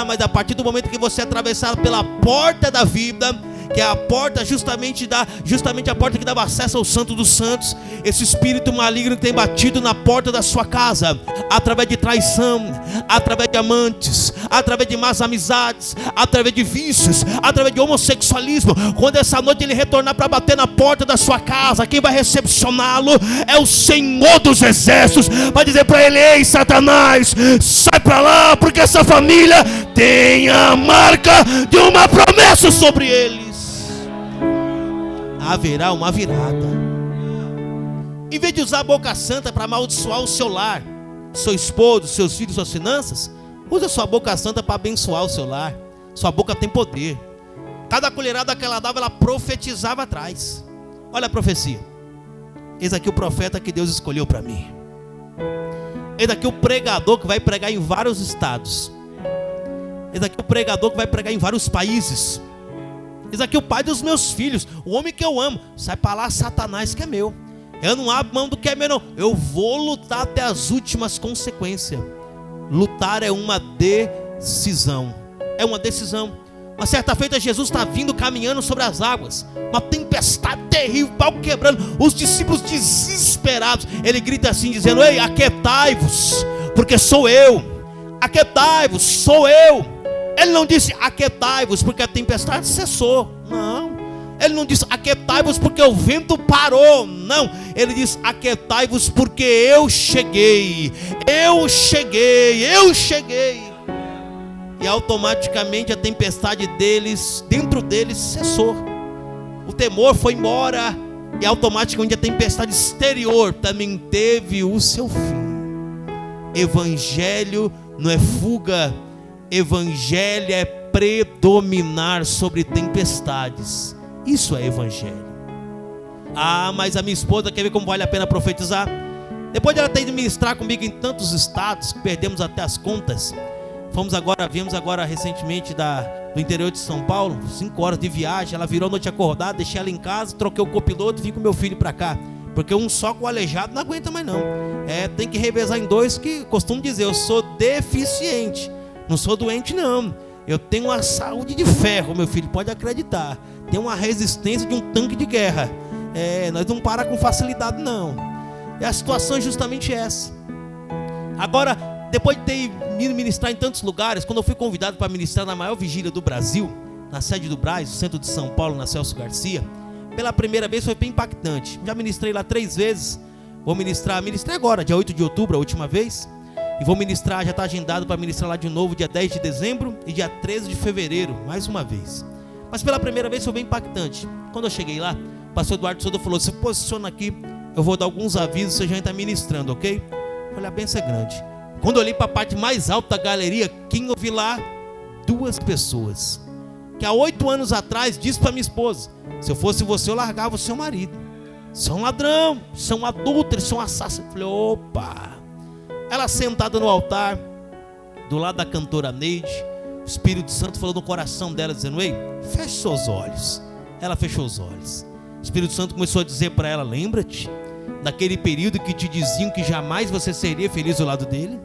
Mas a partir do momento que você é atravessado pela porta da vida, que é a porta justamente a porta que dava acesso ao Santo dos Santos, esse espírito maligno que tem batido na porta da sua casa, através de traição, através de amantes, através de más amizades, através de vícios, através de homossexualismo, quando essa noite ele retornar para bater na porta da sua casa, quem vai recepcioná-lo é o Senhor dos Exércitos. Vai dizer para ele: ei Satanás, sai para lá, porque essa família tem a marca de uma promessa sobre eles. Haverá uma virada. Em vez de usar a boca santa para amaldiçoar o seu lar, seu esposo, seus filhos, suas finanças, usa a sua boca santa para abençoar o seu lar. Sua boca tem poder. Cada colherada que ela dava, ela profetizava atrás. Olha a profecia. Eis aqui o profeta que Deus escolheu para mim. Eis aqui o pregador que vai pregar em vários estados. Eis aqui o pregador que vai pregar em vários países. Eis aqui o pai dos meus filhos, o homem que eu amo. Sai para lá, Satanás, que é meu. Eu não abro mão do que é meu, não. Eu vou lutar até as últimas consequências. Lutar é uma decisão. É uma decisão. Uma certa feita Jesus está vindo caminhando sobre as águas. Uma tempestade terrível, pau quebrando. Os discípulos desesperados. Ele grita assim dizendo: ei, aquietai-vos, porque sou eu. Aquietai-vos, sou eu. Ele não disse aquietai-vos porque a tempestade cessou. Não. Ele não disse aquietai-vos porque o vento parou. Não. Ele disse aquietai-vos porque eu cheguei. Eu cheguei. Eu cheguei. E automaticamente a tempestade deles, dentro deles, cessou. O temor foi embora. E automaticamente a tempestade exterior também teve o seu fim. Evangelho não é fuga. Evangelho é predominar sobre tempestades. Isso é evangelho. Mas a minha esposa quer ver como vale a pena profetizar? Depois de ela ter ido ministrar comigo em tantos estados que perdemos até as contas, viemos agora recentemente do interior de São Paulo, 5 horas de viagem. Ela virou a noite acordada, deixei ela em casa, troquei o copiloto e vim com meu filho para cá. Porque um só com o aleijado não aguenta mais não. Tem que revezar em dois, que costumo dizer, eu sou deficiente. Não sou doente não. Eu tenho uma saúde de ferro, meu filho, pode acreditar. Tenho uma resistência de um tanque de guerra. Nós não paramos com facilidade não. E a situação é justamente essa. Agora, depois de ter ido ministrar em tantos lugares, quando eu fui convidado para ministrar na maior vigília do Brasil, na sede do Braz, no centro de São Paulo, na Celso Garcia, pela primeira vez foi bem impactante. Já ministrei lá 3 vezes. Ministrei agora, dia 8 de outubro, a última vez. E vou ministrar, já está agendado para ministrar lá de novo, dia 10 de dezembro e dia 13 de fevereiro, mais uma vez. Mas pela primeira vez foi bem impactante. Quando eu cheguei lá, o pastor Eduardo Souza falou: se posiciona aqui, eu vou dar alguns avisos, você já está ministrando, ok? Eu falei: a benção é grande. Quando eu olhei para a parte mais alta da galeria, quem eu vi lá? 2 pessoas. Que há 8 anos atrás disse para minha esposa: se eu fosse você, eu largava o seu marido. Você é um ladrão, você é um adúltero, você é um assassino. Eu falei: opa. Ela sentada no altar, do lado da cantora Neide, o Espírito Santo falou no coração dela, dizendo: ei, feche seus olhos. Ela fechou os olhos. O Espírito Santo começou a dizer para ela: lembra-te daquele período que te diziam que jamais você seria feliz ao lado dele.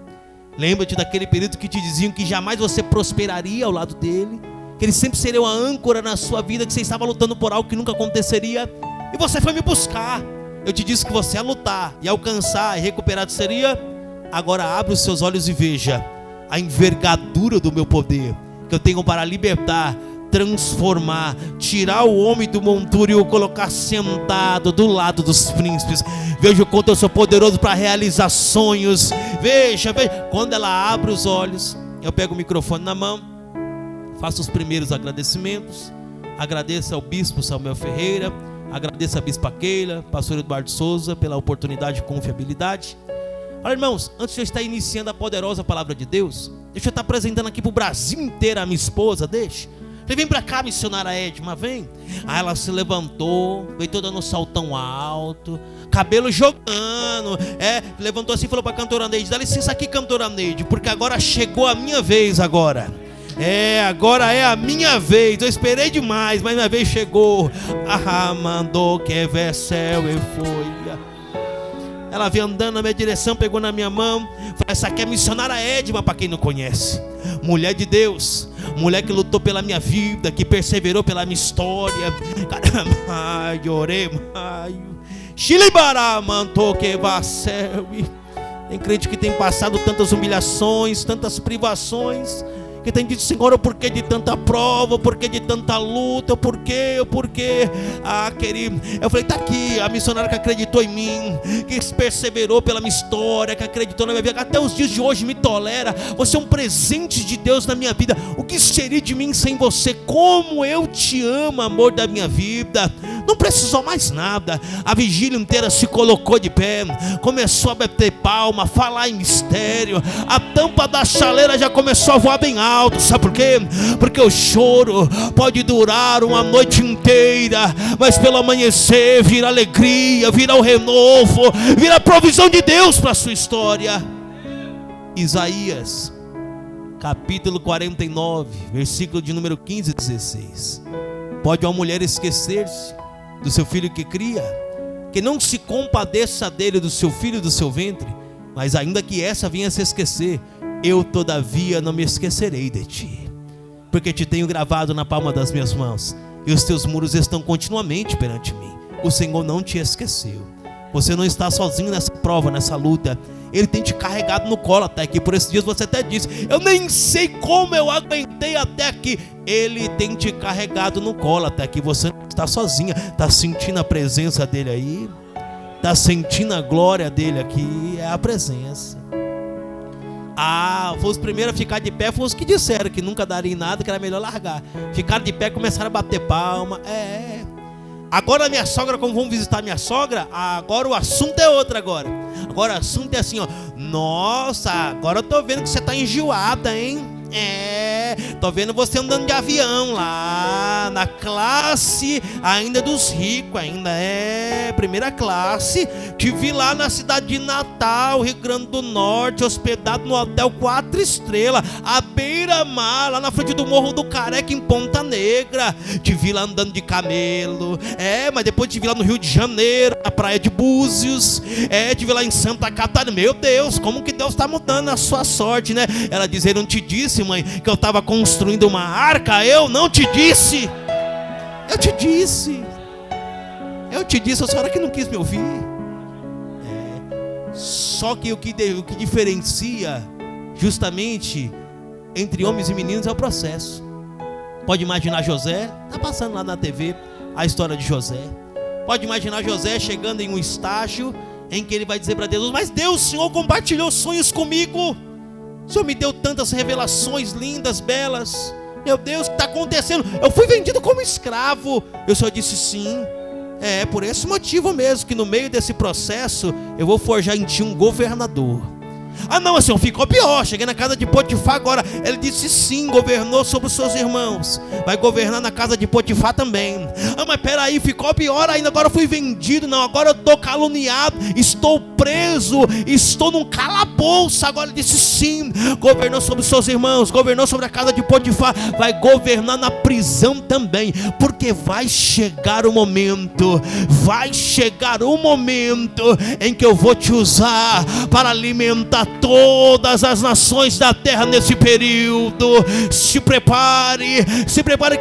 Lembra-te daquele período que te diziam que jamais você prosperaria ao lado dele, que ele sempre seria uma âncora na sua vida, que você estava lutando por algo que nunca aconteceria, e você foi me buscar. Eu te disse que você ia lutar e alcançar e recuperar seria. Agora abre os seus olhos e veja a envergadura do meu poder, que eu tenho para libertar, transformar, tirar o homem do monturo e o colocar sentado do lado dos príncipes. Veja o quanto eu sou poderoso para realizar sonhos. Veja. Quando ela abre os olhos, eu pego o microfone na mão, faço os primeiros agradecimentos. Agradeço ao bispo Samuel Ferreira, agradeço a bispa Keila, pastor Eduardo Souza, pela oportunidade e confiabilidade. Olha, irmãos, antes de eu estar iniciando a poderosa palavra de Deus, deixa eu estar apresentando aqui para o Brasil inteiro a minha esposa. Deixa. Falei: vem para cá, missionária Edma, vem. Aí ela se levantou, veio toda no saltão alto, cabelo jogando, levantou assim e falou para a cantora Neide: dá licença aqui, cantora Neide, porque agora chegou a minha vez agora. Agora é a minha vez. Eu esperei demais, mas minha vez chegou. Mandou que céu e foi. Ela veio andando na minha direção, pegou na minha mão, falou: essa aqui é a missionária Edma, para quem não conhece. Mulher de Deus, mulher que lutou pela minha vida, que perseverou pela minha história. Caramba, orei, Xilibará, mantou que céu. Tem crente que tem passado tantas humilhações, tantas privações, que tem dito: Senhor, o porquê de tanta prova, o porquê de tanta luta, o porquê. Querido, eu falei: tá aqui a missionária que acreditou em mim, que perseverou pela minha história, que acreditou na minha vida, até os dias de hoje me tolera. Você é um presente de Deus na minha vida. O que seria de mim sem você? Como eu te amo, amor da minha vida. Não precisou mais nada. A vigília inteira se colocou de pé, começou a bater palma, falar em mistério. A tampa da chaleira já começou a voar bem alto. Sabe por quê? Porque o choro pode durar uma noite inteira, mas pelo amanhecer vira alegria, vira o renovo, vira a provisão de Deus para a sua história. Isaías capítulo 49, versículo de número 15 e 16. Pode uma mulher esquecer-se do seu filho que cria, que não se compadeça dele, do seu filho do seu ventre, mas ainda que essa venha a se esquecer, eu todavia não me esquecerei de ti, porque te tenho gravado na palma das minhas mãos, e os teus muros estão continuamente perante mim. O Senhor não te esqueceu. Você não está sozinho nessa prova, nessa luta. Ele tem te carregado no colo até aqui. Por esses dias você até disse: eu nem sei como eu aguentei até aqui. Ele tem te carregado no colo até aqui. Você não está sozinha. Está sentindo a presença dele aí? Está sentindo a glória dele aqui? É a presença. Foi os primeiros a ficar de pé, foram os que disseram que nunca daria em nada, que era melhor largar. Ficaram de pé, começaram a bater palma. Agora a minha sogra, como vamos visitar minha sogra, agora o assunto é outro agora. Agora o assunto é assim, ó: nossa, agora eu tô vendo que você tá enjoada, hein? Tô vendo você andando de avião lá, na classe ainda dos ricos, ainda primeira classe. Te vi lá na cidade de Natal, Rio Grande do Norte, hospedado no hotel 4 estrelas, à beira-mar, lá na frente do Morro do Careca, em Ponta Negra. Te vi lá andando de camelo, mas depois te vi lá no Rio de Janeiro, na praia de Búzios, te vi lá em Santa Catarina. Meu Deus, como que Deus está mudando a sua sorte, né? Ela diz: eu não te disse, mãe, que eu estava construindo uma arca? Eu não te disse. Eu te disse, a senhora que não quis me ouvir. Só que o que diferencia justamente entre homens e meninos é o processo. Pode imaginar José, está passando lá na TV a história de José. Pode imaginar José chegando em um estágio em que ele vai dizer para Deus: mas Deus, o Senhor compartilhou sonhos comigo, o Senhor me deu tantas revelações lindas, belas. Meu Deus, o que está acontecendo? Eu fui vendido como escravo. E o Senhor disse: sim, é por esse motivo mesmo que no meio desse processo eu vou forjar em ti um governador. Ah não, Senhor, ficou pior. Cheguei na casa de Potifar agora. Ele disse: sim, governou sobre os seus irmãos, vai governar na casa de Potifar também. Ah, mas peraí, ficou pior ainda. Agora eu fui vendido. Não, agora eu estou caluniado, estou preso, estou num calabouço. Agora ele disse: sim, governou sobre os seus irmãos, governou sobre a casa de Potifar, vai governar na prisão também. Porque vai chegar o momento, vai chegar o momento em que eu vou te usar para alimentar todas as nações da terra nesse período. Se prepare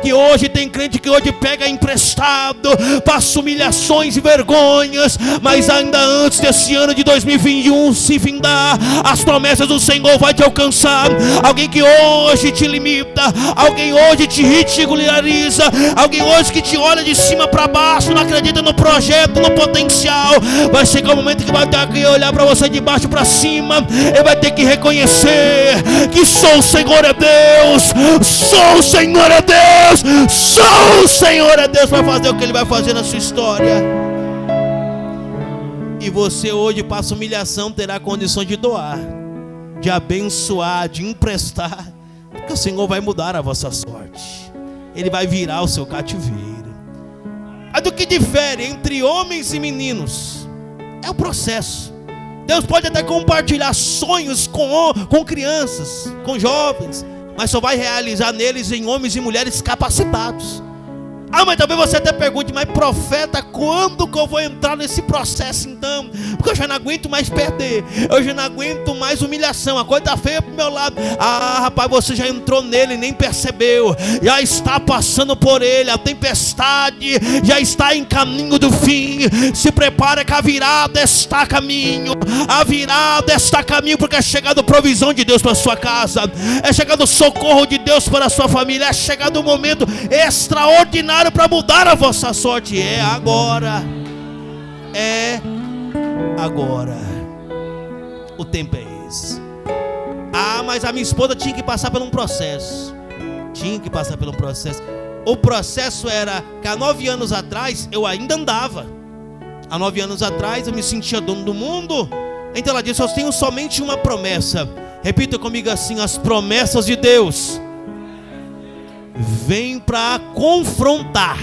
que hoje tem crente que hoje pega emprestado, passa humilhações e vergonhas, mas ainda antes desse ano de 2021 se findar, as promessas do Senhor vai te alcançar. Alguém que hoje te limita, alguém hoje te ridiculariza, alguém hoje que te olha de cima para baixo, não acredita no projeto, no potencial, vai chegar um momento que vai ter que olhar para você de baixo para cima. Ele vai ter que reconhecer que só o Senhor é Deus, só o Senhor é Deus, só o Senhor é Deus para fazer o que Ele vai fazer na sua história. E você hoje passa humilhação, terá condição de doar, de abençoar, de emprestar, porque o Senhor vai mudar a vossa sorte. Ele vai virar o seu cativeiro. Mas do que difere entre homens e meninos é o processo. Deus pode até compartilhar sonhos com crianças, com jovens, mas só vai realizar neles em homens e mulheres capacitados. Ah, mas talvez você até pergunte: mas profeta, quando que eu vou entrar nesse processo então? Porque eu já não aguento mais perder, eu já não aguento mais humilhação, a coisa está feia pro meu lado. Ah, rapaz, você já entrou nele e nem percebeu, já está passando por ele, a tempestade já está em caminho do fim. Se prepara que a virada está a caminho, a virada está a caminho, porque é chegado a provisão de Deus para a sua casa, é chegado o socorro de Deus para a sua família, é chegado um momento extraordinário para mudar a vossa sorte. É agora, é agora, o tempo é esse. Ah, mas a minha esposa tinha que passar por um processo. Tinha que passar por um processo. O processo era que há 9 anos atrás eu ainda andava. Há 9 anos atrás eu me sentia dono do mundo. Então ela disse: eu tenho somente uma promessa. Repita comigo assim: as promessas de Deus vem para confrontar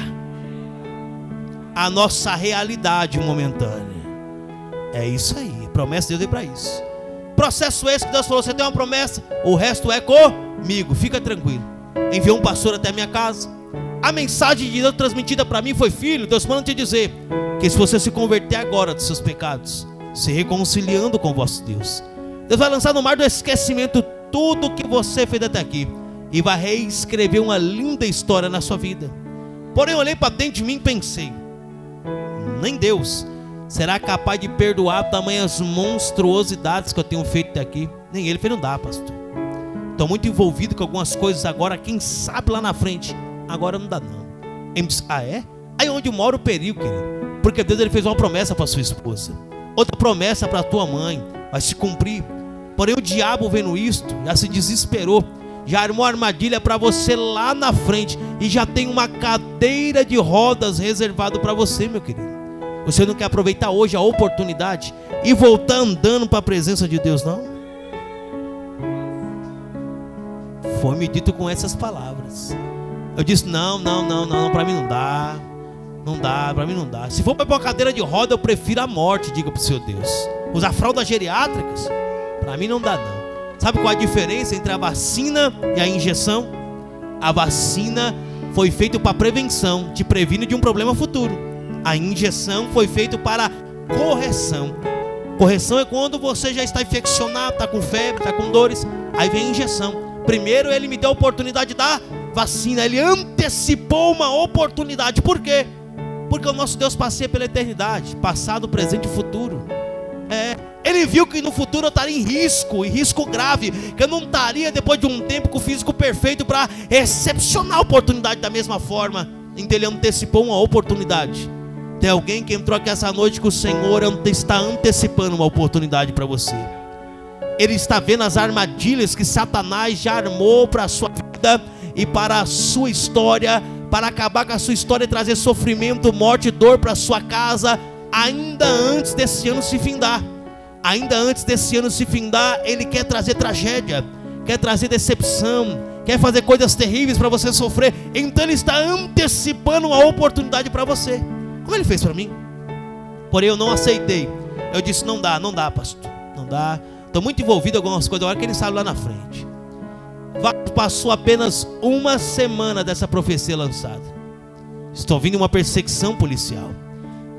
a nossa realidade momentânea. É isso aí, a promessa de Deus vem para isso. Processo esse que Deus falou: você tem uma promessa, o resto é comigo, fica tranquilo. Enviou um pastor até a minha casa. A mensagem de Deus transmitida para mim foi: filho, Deus manda te dizer que se você se converter agora dos seus pecados, se reconciliando com o vosso Deus, Deus vai lançar no mar do esquecimento tudo que você fez até aqui e vai reescrever uma linda história na sua vida. Porém eu olhei para dentro de mim e pensei: nem Deus será capaz de perdoar tamanhas monstruosidades que eu tenho feito até aqui. Nem Ele fez. Não dá, pastor, estou muito envolvido com algumas coisas agora, quem sabe lá na frente. Agora não dá não. Ele disse: ah é? Aí onde mora o perigo, querido, porque Deus ele fez uma promessa para sua esposa, outra promessa para tua mãe, vai se cumprir. Porém o diabo vendo isto, já se desesperou, já armou armadilha para você lá na frente, e já tem uma cadeira de rodas reservado para você, meu querido. Você não quer aproveitar hoje a oportunidade e voltar andando para a presença de Deus, não? Foi me dito com essas palavras. Eu disse: não, para mim não dá. Não dá, para mim não dá. Se for para uma cadeira de roda, eu prefiro a morte, diga para o seu Deus. Usar fraldas geriátricas, para mim não dá não. Sabe qual a diferença entre a vacina e a injeção? A vacina foi feita para prevenção, te previne de um problema futuro. A injeção foi feita para correção. Correção é quando você já está infeccionado, está com febre, está com dores. Aí vem a injeção. Primeiro ele me deu a oportunidade da vacina. Ele antecipou uma oportunidade. Por quê? Porque o nosso Deus passeia pela eternidade, passado, presente e futuro. Ele viu que no futuro eu estaria em risco grave, que eu não estaria depois de um tempo com o físico perfeito para recepcionar a oportunidade da mesma forma. Então ele antecipou uma oportunidade. Tem alguém que entrou aqui essa noite que o Senhor está antecipando uma oportunidade para você. Ele está vendo as armadilhas que Satanás já armou para a sua vida e para a sua história, para acabar com a sua história e trazer sofrimento, morte e dor para a sua casa, ainda antes desse ano se findar. Ainda antes desse ano se findar, ele quer trazer tragédia, quer trazer decepção, quer fazer coisas terríveis para você sofrer. Então ele está antecipando uma oportunidade para você, como ele fez para mim. Porém eu não aceitei. Eu disse: não dá, pastor, não dá. Estou muito envolvido em algumas coisas. A hora que ele saiu lá na frente, passou apenas uma semana dessa profecia lançada. Estou vindo uma perseguição policial.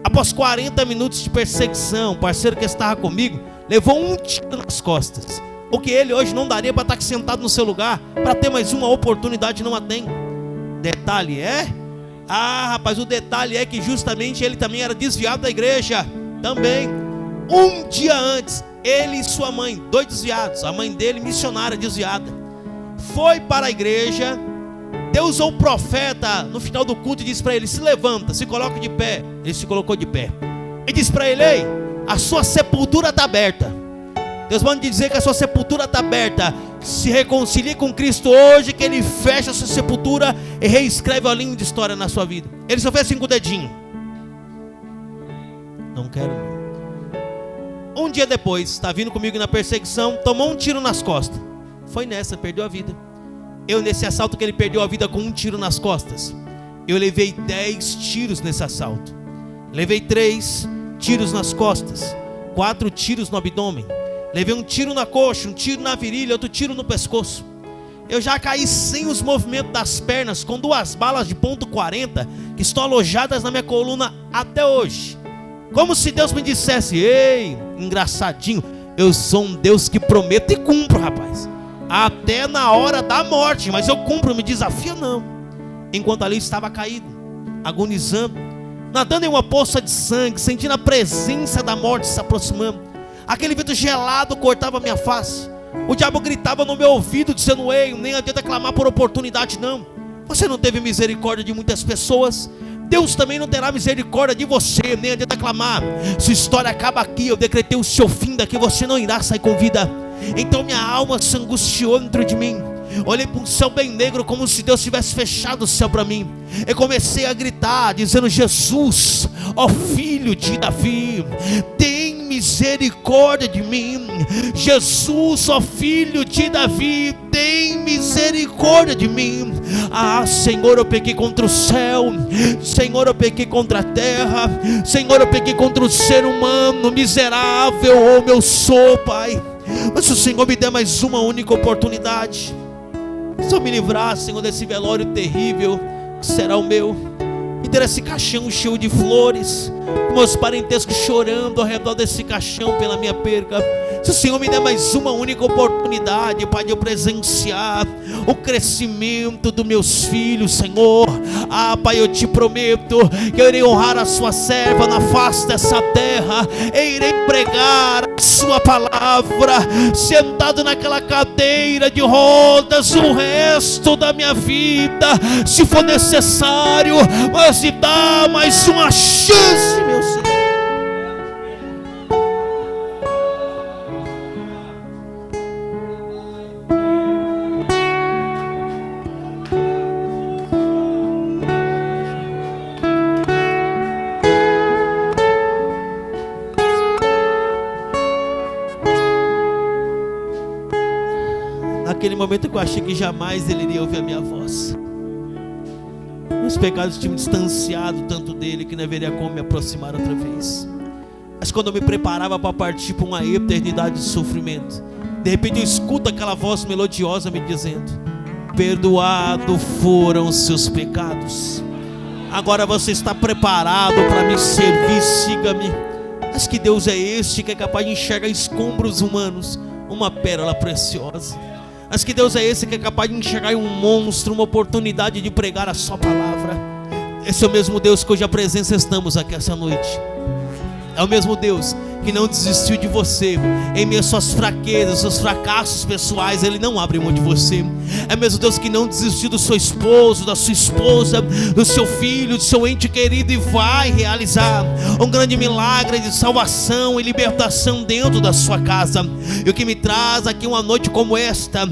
Após 40 minutos de perseguição, o parceiro que estava comigo levou um tiro nas costas. O que ele hoje não daria para estar aqui sentado no seu lugar, para ter mais uma oportunidade, não a tem. Detalhe é? Rapaz, o detalhe é que justamente ele também era desviado da igreja. Também. Um dia antes, ele e sua mãe, 2 desviados. A mãe dele, missionária, desviada, foi para a igreja. Deus usou o profeta no final do culto e disse para ele: se levanta, se coloca de pé. Ele se colocou de pé e disse para ele: ei, a sua sepultura está aberta. Deus manda dizer que a sua sepultura está aberta. Se reconcilie com Cristo hoje, que Ele fecha a sua sepultura e reescreve a linha de história na sua vida. Ele só fez assim com o dedinho. Não quero não. Um dia depois, está vindo comigo na perseguição, tomou um tiro nas costas. Foi nessa, perdeu a vida. Eu, nesse assalto que ele perdeu a vida com um tiro nas costas, eu levei 10 tiros nesse assalto. Levei 3 tiros nas costas, 4 tiros no abdômen. Levei um tiro na coxa, um tiro na virilha, outro tiro no pescoço. Eu já caí sem os movimentos das pernas, com 2 balas de ponto .40 que estão alojadas na minha coluna até hoje. Como se Deus me dissesse: ei, engraçadinho, eu sou um Deus que prometo e cumpro, rapaz. Até na hora da morte, mas eu cumpro, me desafia não. Enquanto ali estava caído, agonizando, nadando em uma poça de sangue, sentindo a presença da morte se aproximando. Aquele vento gelado cortava a minha face. O diabo gritava no meu ouvido dizendo: ei, nem adianta clamar por oportunidade não. Você não teve misericórdia de muitas pessoas, Deus também não terá misericórdia de você. Nem adianta clamar. Sua história acaba aqui, eu decretei o seu fim daqui, você não irá sair com vida. Então minha alma se angustiou dentro de mim. Olhei para um céu bem negro, como se Deus tivesse fechado o céu para mim. Eu comecei a gritar, dizendo: Jesus, ó filho de Davi, tem misericórdia de mim. Jesus, ó filho de Davi, tem misericórdia de mim. Senhor, eu pequei contra o céu. Senhor, eu pequei contra a terra. Senhor, eu pequei contra o ser humano. Miserável como eu sou, Pai. Mas se o Senhor me der mais uma única oportunidade, se eu me livrar, Senhor, desse velório terrível que será o meu, e ter esse caixão cheio de flores, com meus parentescos chorando ao redor desse caixão pela minha perca. Se o Senhor me der mais uma única oportunidade, Pai, de eu presenciar o crescimento dos meus filhos, Senhor, Pai, eu te prometo que eu irei honrar a sua serva na face dessa terra, e irei pregar a sua palavra, sentado naquela cadeira de rodas o resto da minha vida, se for necessário, mas me dá mais uma chance, meu Senhor. Naquele momento que eu achei que jamais ele iria ouvir a minha voz, meus pecados tinham distanciado tanto dele que não haveria como me aproximar outra vez. Mas quando eu me preparava para partir para uma eternidade de sofrimento, de repente eu escuto aquela voz melodiosa me dizendo: perdoado foram os seus pecados, agora você está preparado para me servir, siga-me. Mas que Deus é este que é capaz de enxergar escombros humanos, uma pérola preciosa? Mas que Deus é esse que é capaz de enxergar em um monstro uma oportunidade de pregar a sua palavra? Esse é o mesmo Deus que hoje a presença estamos aqui essa noite. É o mesmo Deus que não desistiu de você. Em meio às suas fraquezas, seus fracassos pessoais, Ele não abre mão de você. É mesmo Deus que não desistiu do seu esposo, da sua esposa, do seu filho, do seu ente querido, e vai realizar um grande milagre de salvação e libertação dentro da sua casa. E o que me traz aqui uma noite como esta,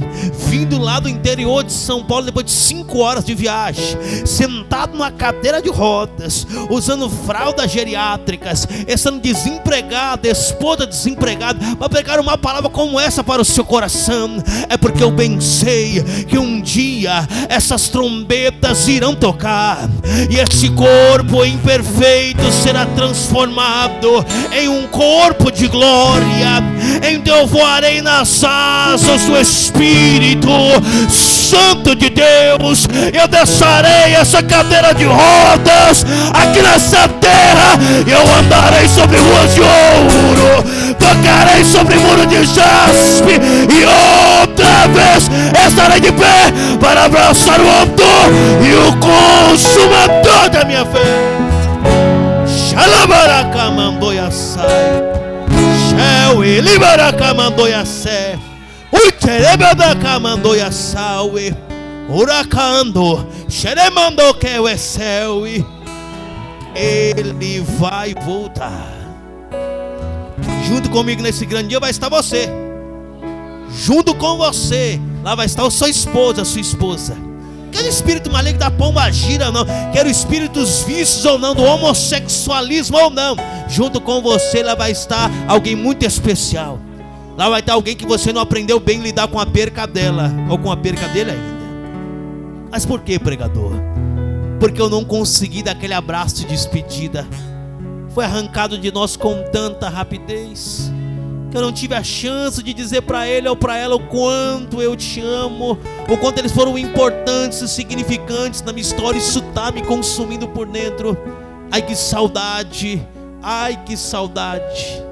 vindo lá do interior de São Paulo, depois de 5 horas de viagem, sentado numa cadeira de rodas, usando fraldas geriátricas, estando desempregado, esposa desempregada, para pregar uma palavra como essa para o seu coração, é porque eu bem sei que um dia essas trombetas irão tocar, e esse corpo imperfeito será transformado em um corpo de glória. Então eu voarei nas asas do Espírito Santo de Deus. Eu descerei essa cadeira de rodas aqui nessa terra, e eu andarei sobre ruas de ouro, tocarei sobre muro de jaspe, e outra vez estarei de pé para abraçar o autor e o consumador da minha fé. Xalabaraka mandoia sai, Xéu libaraca mandoia sé, Uiterebadaka mandoia saue, Huracando, Xeremando que é o céu. Ele vai voltar. Junto comigo nesse grande dia vai estar você. Junto com você, lá vai estar a sua esposa, sua esposa. Quero espírito maligno da pomba gira ou não, quero espíritos vícios ou não, do homossexualismo ou não, junto com você lá vai estar alguém muito especial. Lá vai estar alguém que você não aprendeu bem lidar com a perca dela, ou com a perca dele ainda. Mas por que, pregador? Porque eu não consegui dar aquele abraço de despedida. Foi arrancado de nós com tanta rapidez, que eu não tive a chance de dizer para ele ou para ela o quanto eu te amo, o quanto eles foram importantes e significantes na minha história. Isso está me consumindo por dentro. Ai que saudade, ai que saudade.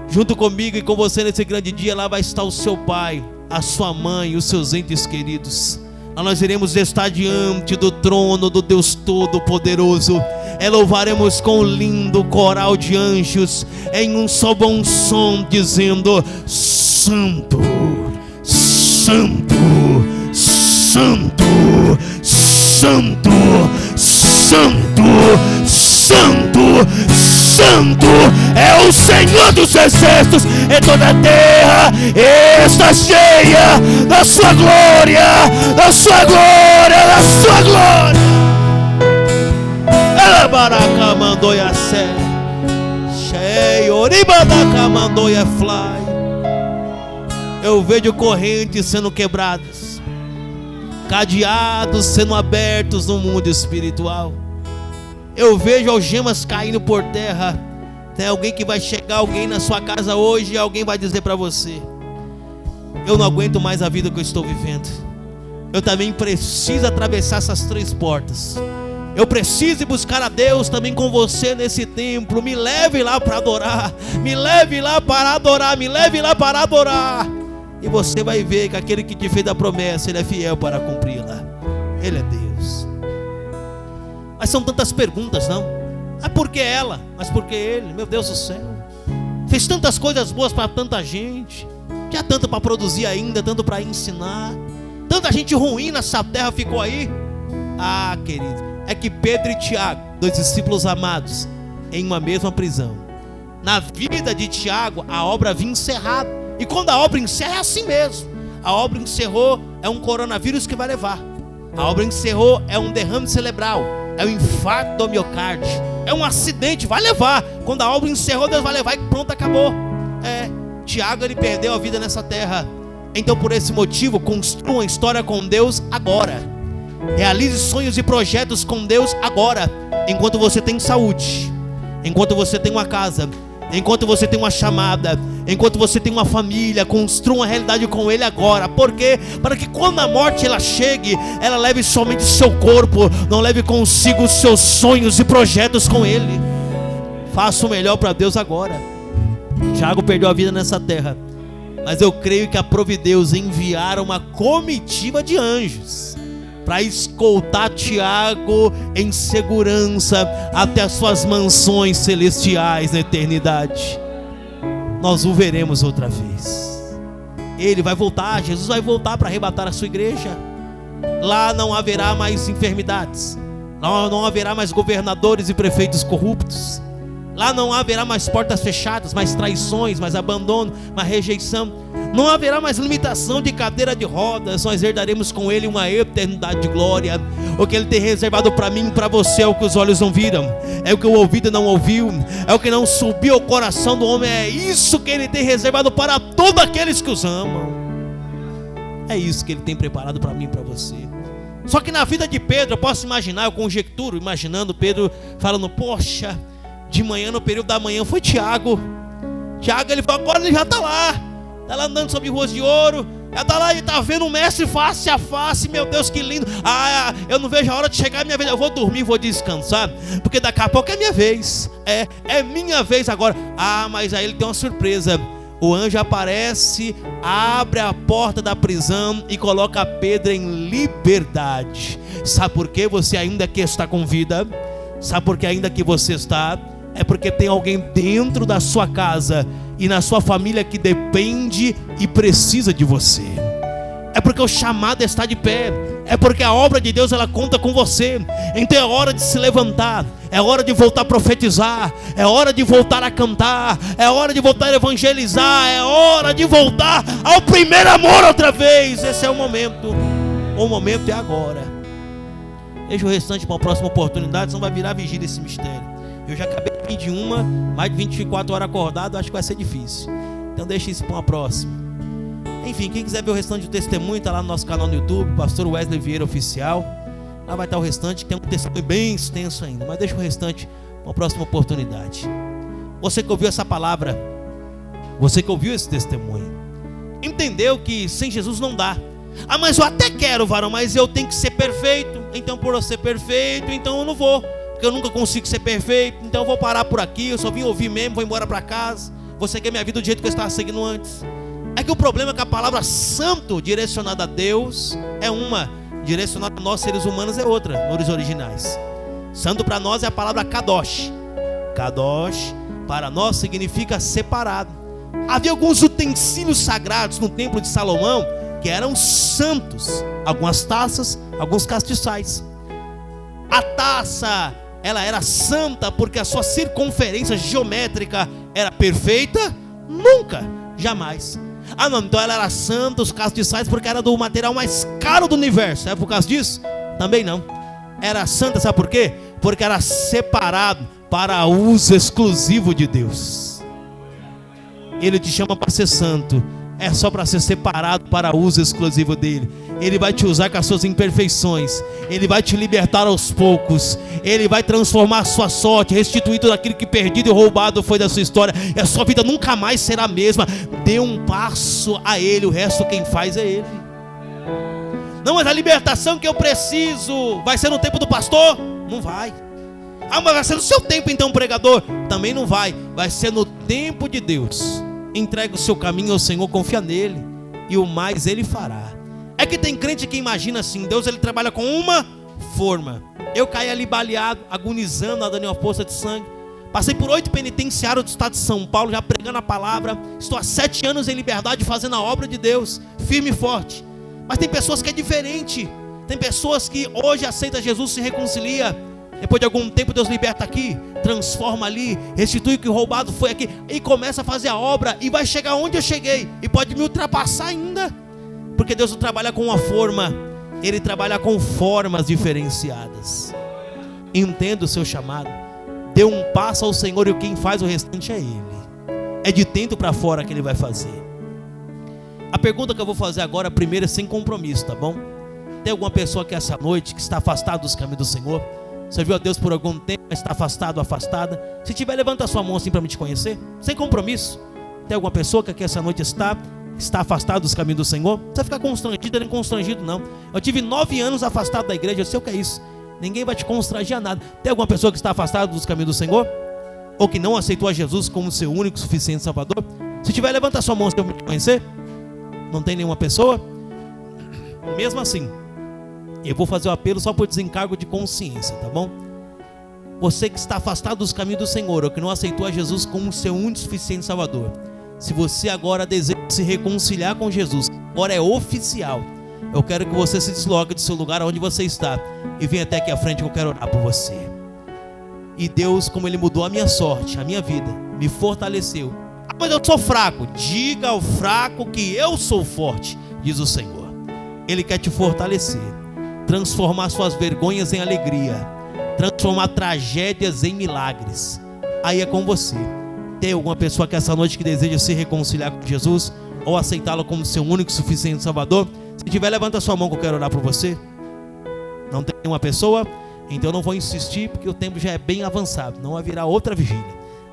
Junto comigo e com você nesse grande dia, lá vai estar o seu pai, a sua mãe, os seus entes queridos. Lá nós iremos estar diante do trono do Deus Todo-Poderoso. Louvaremos com um lindo coral de anjos, em um só bom som, dizendo: Santo, Santo, Santo, Santo, Santo, Santo, Santo é o Senhor dos exércitos, e toda a terra está cheia da sua glória, da sua glória, da sua glória. Ela baraka mandoia sé, cheio ribadaka mandoia fly. Eu vejo correntes sendo quebradas, cadeados sendo abertos no mundo espiritual. Eu vejo algemas caindo por terra. Tem alguém que vai chegar, alguém na sua casa hoje, e alguém vai dizer para você: eu não aguento mais a vida que eu estou vivendo. Eu também preciso atravessar essas 3 portas. Eu preciso buscar a Deus também com você nesse templo. Me leve lá para adorar, me leve lá para adorar, me leve lá para adorar. E você vai ver que aquele que te fez a promessa, Ele é fiel para cumpri-la. Ele é Deus. Mas são tantas perguntas, não? Ah, por que ela? Mas por que ele? Meu Deus do céu, fez tantas coisas boas para tanta gente, tinha tanto para produzir ainda, tanto para ensinar. Tanta gente ruim nessa terra ficou aí. Ah, querido, é que Pedro e Tiago, 2 discípulos amados, em uma mesma prisão. Na vida de Tiago, a obra havia encerrado. E quando a obra encerra é assim mesmo. A obra encerrou, é um coronavírus que vai levar. A obra encerrou, é um derrame cerebral, é um infarto do miocárdio, é um acidente, vai levar. Quando a obra encerrou, Deus vai levar e pronto, acabou. Tiago, ele perdeu a vida nessa terra. Então por esse motivo, construa uma história com Deus agora. Realize sonhos e projetos com Deus agora. Enquanto você tem saúde, enquanto você tem uma casa, enquanto você tem uma chamada, enquanto você tem uma família, construa uma realidade com Ele agora. Por quê? Para que quando a morte ela chegue, ela leve somente o seu corpo, não leve consigo os seus sonhos e projetos com Ele. Faça o melhor para Deus agora. Tiago perdeu a vida nessa terra, mas eu creio que aprove Deus enviar uma comitiva de anjos para escoltar Tiago em segurança até as suas mansões celestiais na eternidade. nós o veremos outra vez. Ele vai voltar, Jesus vai voltar para arrebatar a sua igreja. Lá não haverá mais enfermidades, lá não haverá mais governadores e prefeitos corruptos, lá não haverá mais portas fechadas, mais traições, mais abandono, mais rejeição. Não haverá mais limitação de cadeira de rodas. Nós herdaremos com Ele uma eternidade de glória. O que Ele tem reservado para mim e para você é o que os olhos não viram, é o que o ouvido não ouviu, é o que não subiu ao coração do homem. É isso que Ele tem reservado para todos aqueles que os amam. É isso que Ele tem preparado para mim e para você. Só que na vida de Pedro, eu posso imaginar, eu conjecturo, imaginando Pedro falando: poxa, de manhã, no período da manhã, foi Tiago. Ele falou: agora ele já está lá andando sobre ruas de ouro, já está lá, ele está vendo o mestre face a face. Meu Deus, que lindo. Eu não vejo a hora de chegar a minha vez. Eu vou dormir, vou descansar, porque daqui a pouco é minha vez. É minha vez agora. Mas aí ele tem uma surpresa. O anjo aparece, abre a porta da prisão e coloca Pedro em liberdade. Sabe por que você ainda aqui está com vida? Sabe por que ainda que você está? É porque tem alguém dentro da sua casa e na sua família que depende e precisa de você. É porque o chamado está de pé. É porque a obra de Deus, ela conta com você. Então é hora de se levantar, é hora de voltar a profetizar, é hora de voltar a cantar, é hora de voltar a evangelizar, é hora de voltar ao primeiro amor outra vez. Esse é o momento é agora. Deixa o restante para uma próxima oportunidade, senão vai virar vigília esse mistério. Eu já acabei de mais de 24 horas acordado, acho que vai ser difícil. Então deixa isso para uma próxima. Enfim, quem quiser ver o restante do testemunho, está lá no nosso canal no YouTube, Pastor Wesley Vieira Oficial. Lá vai estar o restante, que tem um testemunho bem extenso ainda. Mas deixa o restante para uma próxima oportunidade. Você que ouviu essa palavra, você que ouviu esse testemunho, entendeu que sem Jesus não dá. Mas eu até quero, varão, mas eu tenho que ser perfeito. Então por eu ser perfeito, então eu não vou, porque eu nunca consigo ser perfeito. Então eu vou parar por aqui, eu só vim ouvir mesmo, vou embora para casa, vou seguir minha vida do jeito que eu estava seguindo antes. É que o problema é que a palavra santo direcionada a Deus é uma, direcionada a nós seres humanos é outra, nos originais. Santo para nós é a palavra kadosh. Kadosh para nós significa separado. Havia alguns utensílios sagrados no templo de Salomão que eram santos. Algumas taças, alguns castiçais. A taça, ela era santa porque a sua circunferência geométrica era perfeita? Nunca, jamais. Não, então ela era santa, os castiçais, porque era do material mais caro do universo. É por causa disso? Também não. Era santa, sabe por quê? Porque era separado para uso exclusivo de Deus. Ele te chama para ser santo, é só para ser separado para uso exclusivo dele. Ele vai te usar com as suas imperfeições, ele vai te libertar aos poucos, ele vai transformar a sua sorte, restituir tudo aquilo que perdido e roubado foi da sua história, e a sua vida nunca mais será a mesma. Dê um passo a ele, o resto quem faz é ele. Não, mas a libertação que eu preciso vai ser no tempo do pastor? Não vai. Mas vai ser no seu tempo então, pregador? Também não vai. Vai ser no tempo de Deus. Entrega o seu caminho ao Senhor, confia nele, e o mais ele fará. É que tem crente que imagina assim: Deus ele trabalha com uma forma. Eu caí ali baleado, agonizando, nadando em uma poça de sangue. Passei por 8 penitenciários do estado de São Paulo, já pregando a palavra. Estou há 7 anos em liberdade, fazendo a obra de Deus, firme e forte. Mas tem pessoas que é diferente. Tem pessoas que hoje aceitam Jesus, se reconcilia. Depois de algum tempo Deus liberta aqui, transforma ali, restitui o que roubado foi aqui, e começa a fazer a obra, e vai chegar onde eu cheguei, e pode me ultrapassar ainda. Porque Deus não trabalha com uma forma, Ele trabalha com formas diferenciadas. Entenda o seu chamado, dê um passo ao Senhor, e quem faz o restante é Ele. É de dentro para fora que Ele vai fazer. A pergunta que eu vou fazer agora, primeiro, é sem compromisso, tá bom? Tem alguma pessoa que essa noite, que está afastada dos caminhos do Senhor? Você viu a Deus por algum tempo, mas está afastado, afastada? Se tiver, levanta a sua mão assim para me te conhecer, sem compromisso. Tem alguma pessoa que aqui essa noite está afastado dos caminhos do Senhor? Não precisa ficar constrangido, nem constrangido não. Eu tive 9 anos afastado da igreja, eu sei o que é isso. Ninguém vai te constranger a nada. Tem alguma pessoa que está afastada dos caminhos do Senhor? Ou que não aceitou a Jesus como seu único, suficiente Salvador? Se tiver, levanta a sua mão assim para me te conhecer. Não tem nenhuma pessoa? Mesmo assim, eu vou fazer o apelo só por desencargo de consciência, tá bom? Você que está afastado dos caminhos do Senhor, ou que não aceitou a Jesus como seu único, suficiente Salvador, Se você agora deseja se reconciliar com Jesus, agora é oficial. Eu quero que você se desloque do seu lugar onde você está e venha até aqui à frente que eu quero orar por você. E Deus, como Ele mudou a minha sorte, a minha vida, me fortaleceu. Ah, mas eu sou fraco. Diga ao fraco que eu sou forte, diz o Senhor. Ele quer te fortalecer, transformar suas vergonhas em alegria, transformar tragédias em milagres. Aí é com você. Tem alguma pessoa que essa noite que deseja se reconciliar com Jesus ou aceitá-lo como seu único e suficiente Salvador? Se tiver, levanta sua mão que eu quero orar por você. Não tem nenhuma pessoa? Então eu não vou insistir, porque o tempo já é bem avançado. Não vai virar outra vigília.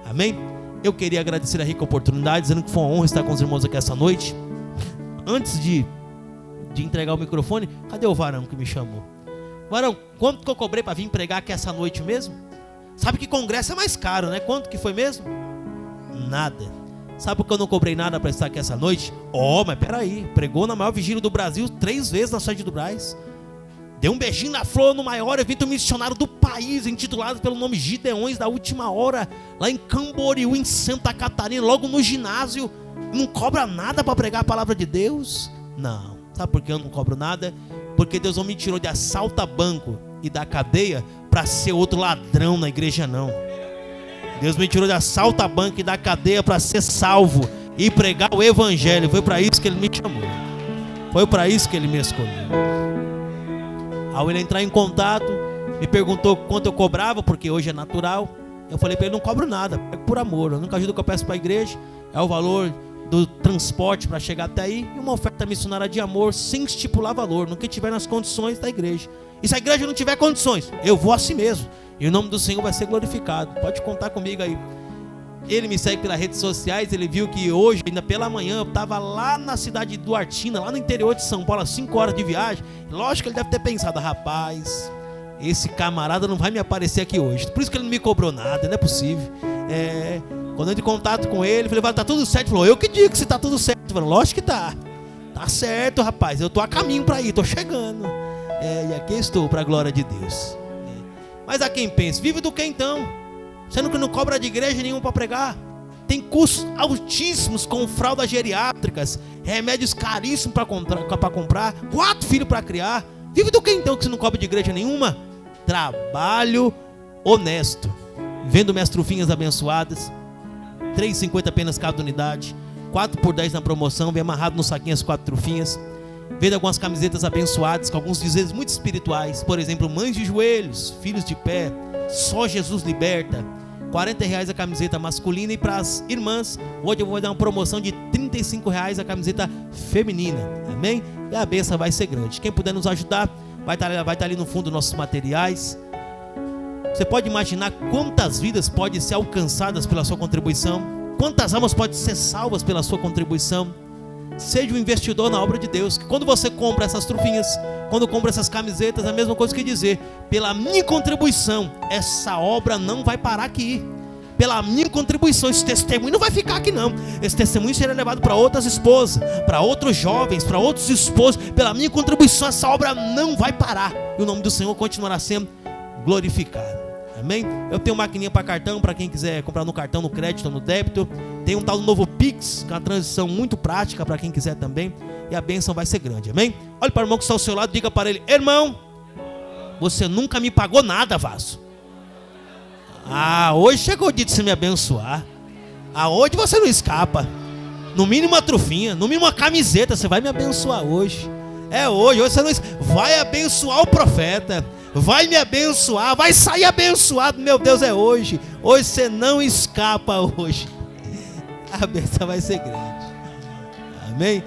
Amém? Eu queria agradecer a rica oportunidade, dizendo que foi uma honra estar com os irmãos aqui essa noite. Antes de entregar o microfone, cadê o varão que me chamou? Varão, quanto que eu cobrei para vir pregar aqui essa noite mesmo? Sabe que congresso é mais caro, né? Quanto que foi mesmo? Nada. Sabe por que eu não cobrei nada para estar aqui essa noite? Mas peraí, pregou na maior vigília do Brasil 3 vezes na sede do Brás. Deu um beijinho na flor no maior evento missionário do país, intitulado pelo nome Gideões da Última Hora, lá em Camboriú, em Santa Catarina, logo no ginásio. Não cobra nada para pregar a palavra de Deus? Não. Sabe por que eu não cobro nada? Porque Deus não me tirou de assalta-banco e da cadeia para ser outro ladrão na igreja, não. Deus me tirou de assalta-banco e da cadeia para ser salvo e pregar o evangelho. Foi para isso que Ele me chamou. Foi para isso que Ele me escolheu. Ao Ele entrar em contato, me perguntou quanto eu cobrava, porque hoje é natural. Eu falei para ele, não cobro nada, pego por amor. A única ajuda que eu peço para a igreja é o valor do transporte para chegar até aí e uma oferta missionária de amor sem estipular valor, no que tiver nas condições da igreja. E se a igreja não tiver condições, eu vou assim mesmo. E o nome do Senhor vai ser glorificado. Pode contar comigo aí. Ele me segue pelas redes sociais. Ele viu que hoje, ainda pela manhã, eu estava lá na cidade de Duartina, lá no interior de São Paulo, 5 horas de viagem. Lógico que ele deve ter pensado, rapaz, esse camarada não vai me aparecer aqui hoje. Por isso que ele não me cobrou nada, não é possível. Quando eu entrei em contato com ele, eu falei, tá tudo certo? Ele falou, eu que digo se tá tudo certo. Eu falei, lógico que tá. Tá certo, rapaz, eu tô a caminho para ir, tô chegando. E aqui estou, para a glória de Deus. Mas a quem pensa, vive do que então? Sendo que não cobra de igreja nenhuma para pregar. Tem custos altíssimos com fraldas geriátricas, remédios caríssimos para comprar, 4 filhos para criar. Vive do que então que você não cobra de igreja nenhuma? Trabalho honesto. Vendo minhas trufinhas abençoadas, R$3,50 apenas cada unidade, 4 por 10 na promoção, vem amarrado no saquinho as 4 trufinhas. Vendo algumas camisetas abençoadas com alguns dizeres muito espirituais, por exemplo, mães de joelhos, filhos de pé, só Jesus liberta, R$40 a camiseta masculina. E para as irmãs, hoje eu vou dar uma promoção de R$35 a camiseta feminina, amém? E a bênção vai ser grande. Quem puder nos ajudar, vai estar ali no fundo nossos materiais. Você pode imaginar quantas vidas podem ser alcançadas pela sua contribuição? Quantas almas podem ser salvas pela sua contribuição? Seja um investidor na obra de Deus. Que quando você compra essas trufinhas, quando compra essas camisetas, é a mesma coisa que dizer, pela minha contribuição, essa obra não vai parar aqui. Pela minha contribuição, esse testemunho não vai ficar aqui não. Esse testemunho será levado para outras esposas, para outros jovens, para outros esposos. Pela minha contribuição, essa obra não vai parar. E o nome do Senhor continuará sendo glorificado. Amém? Eu tenho maquininha para cartão, para quem quiser comprar no cartão, no crédito, no débito. Tem um tal do novo Pix, com uma transição muito prática para quem quiser também. E a bênção vai ser grande, amém? Olhe para o irmão que está ao seu lado, diga para ele, irmão, você nunca me pagou nada, vaso. Hoje chegou o dia de você me abençoar. Hoje você não escapa. No mínimo uma trufinha, no mínimo uma camiseta, você vai me abençoar hoje. Hoje você não escapa. Vai abençoar o profeta. Vai me abençoar, vai sair abençoado, meu Deus, é hoje. Hoje você não escapa hoje. A bênção vai ser grande. Amém?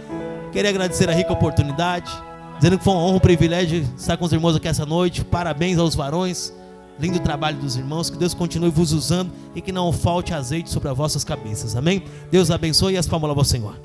Queria agradecer a rica oportunidade, dizendo que foi uma honra, um privilégio estar com os irmãos aqui essa noite. Parabéns aos varões. Lindo trabalho dos irmãos. Que Deus continue vos usando e que não falte azeite sobre as vossas cabeças. Amém? Deus abençoe e as palmas ao Senhor.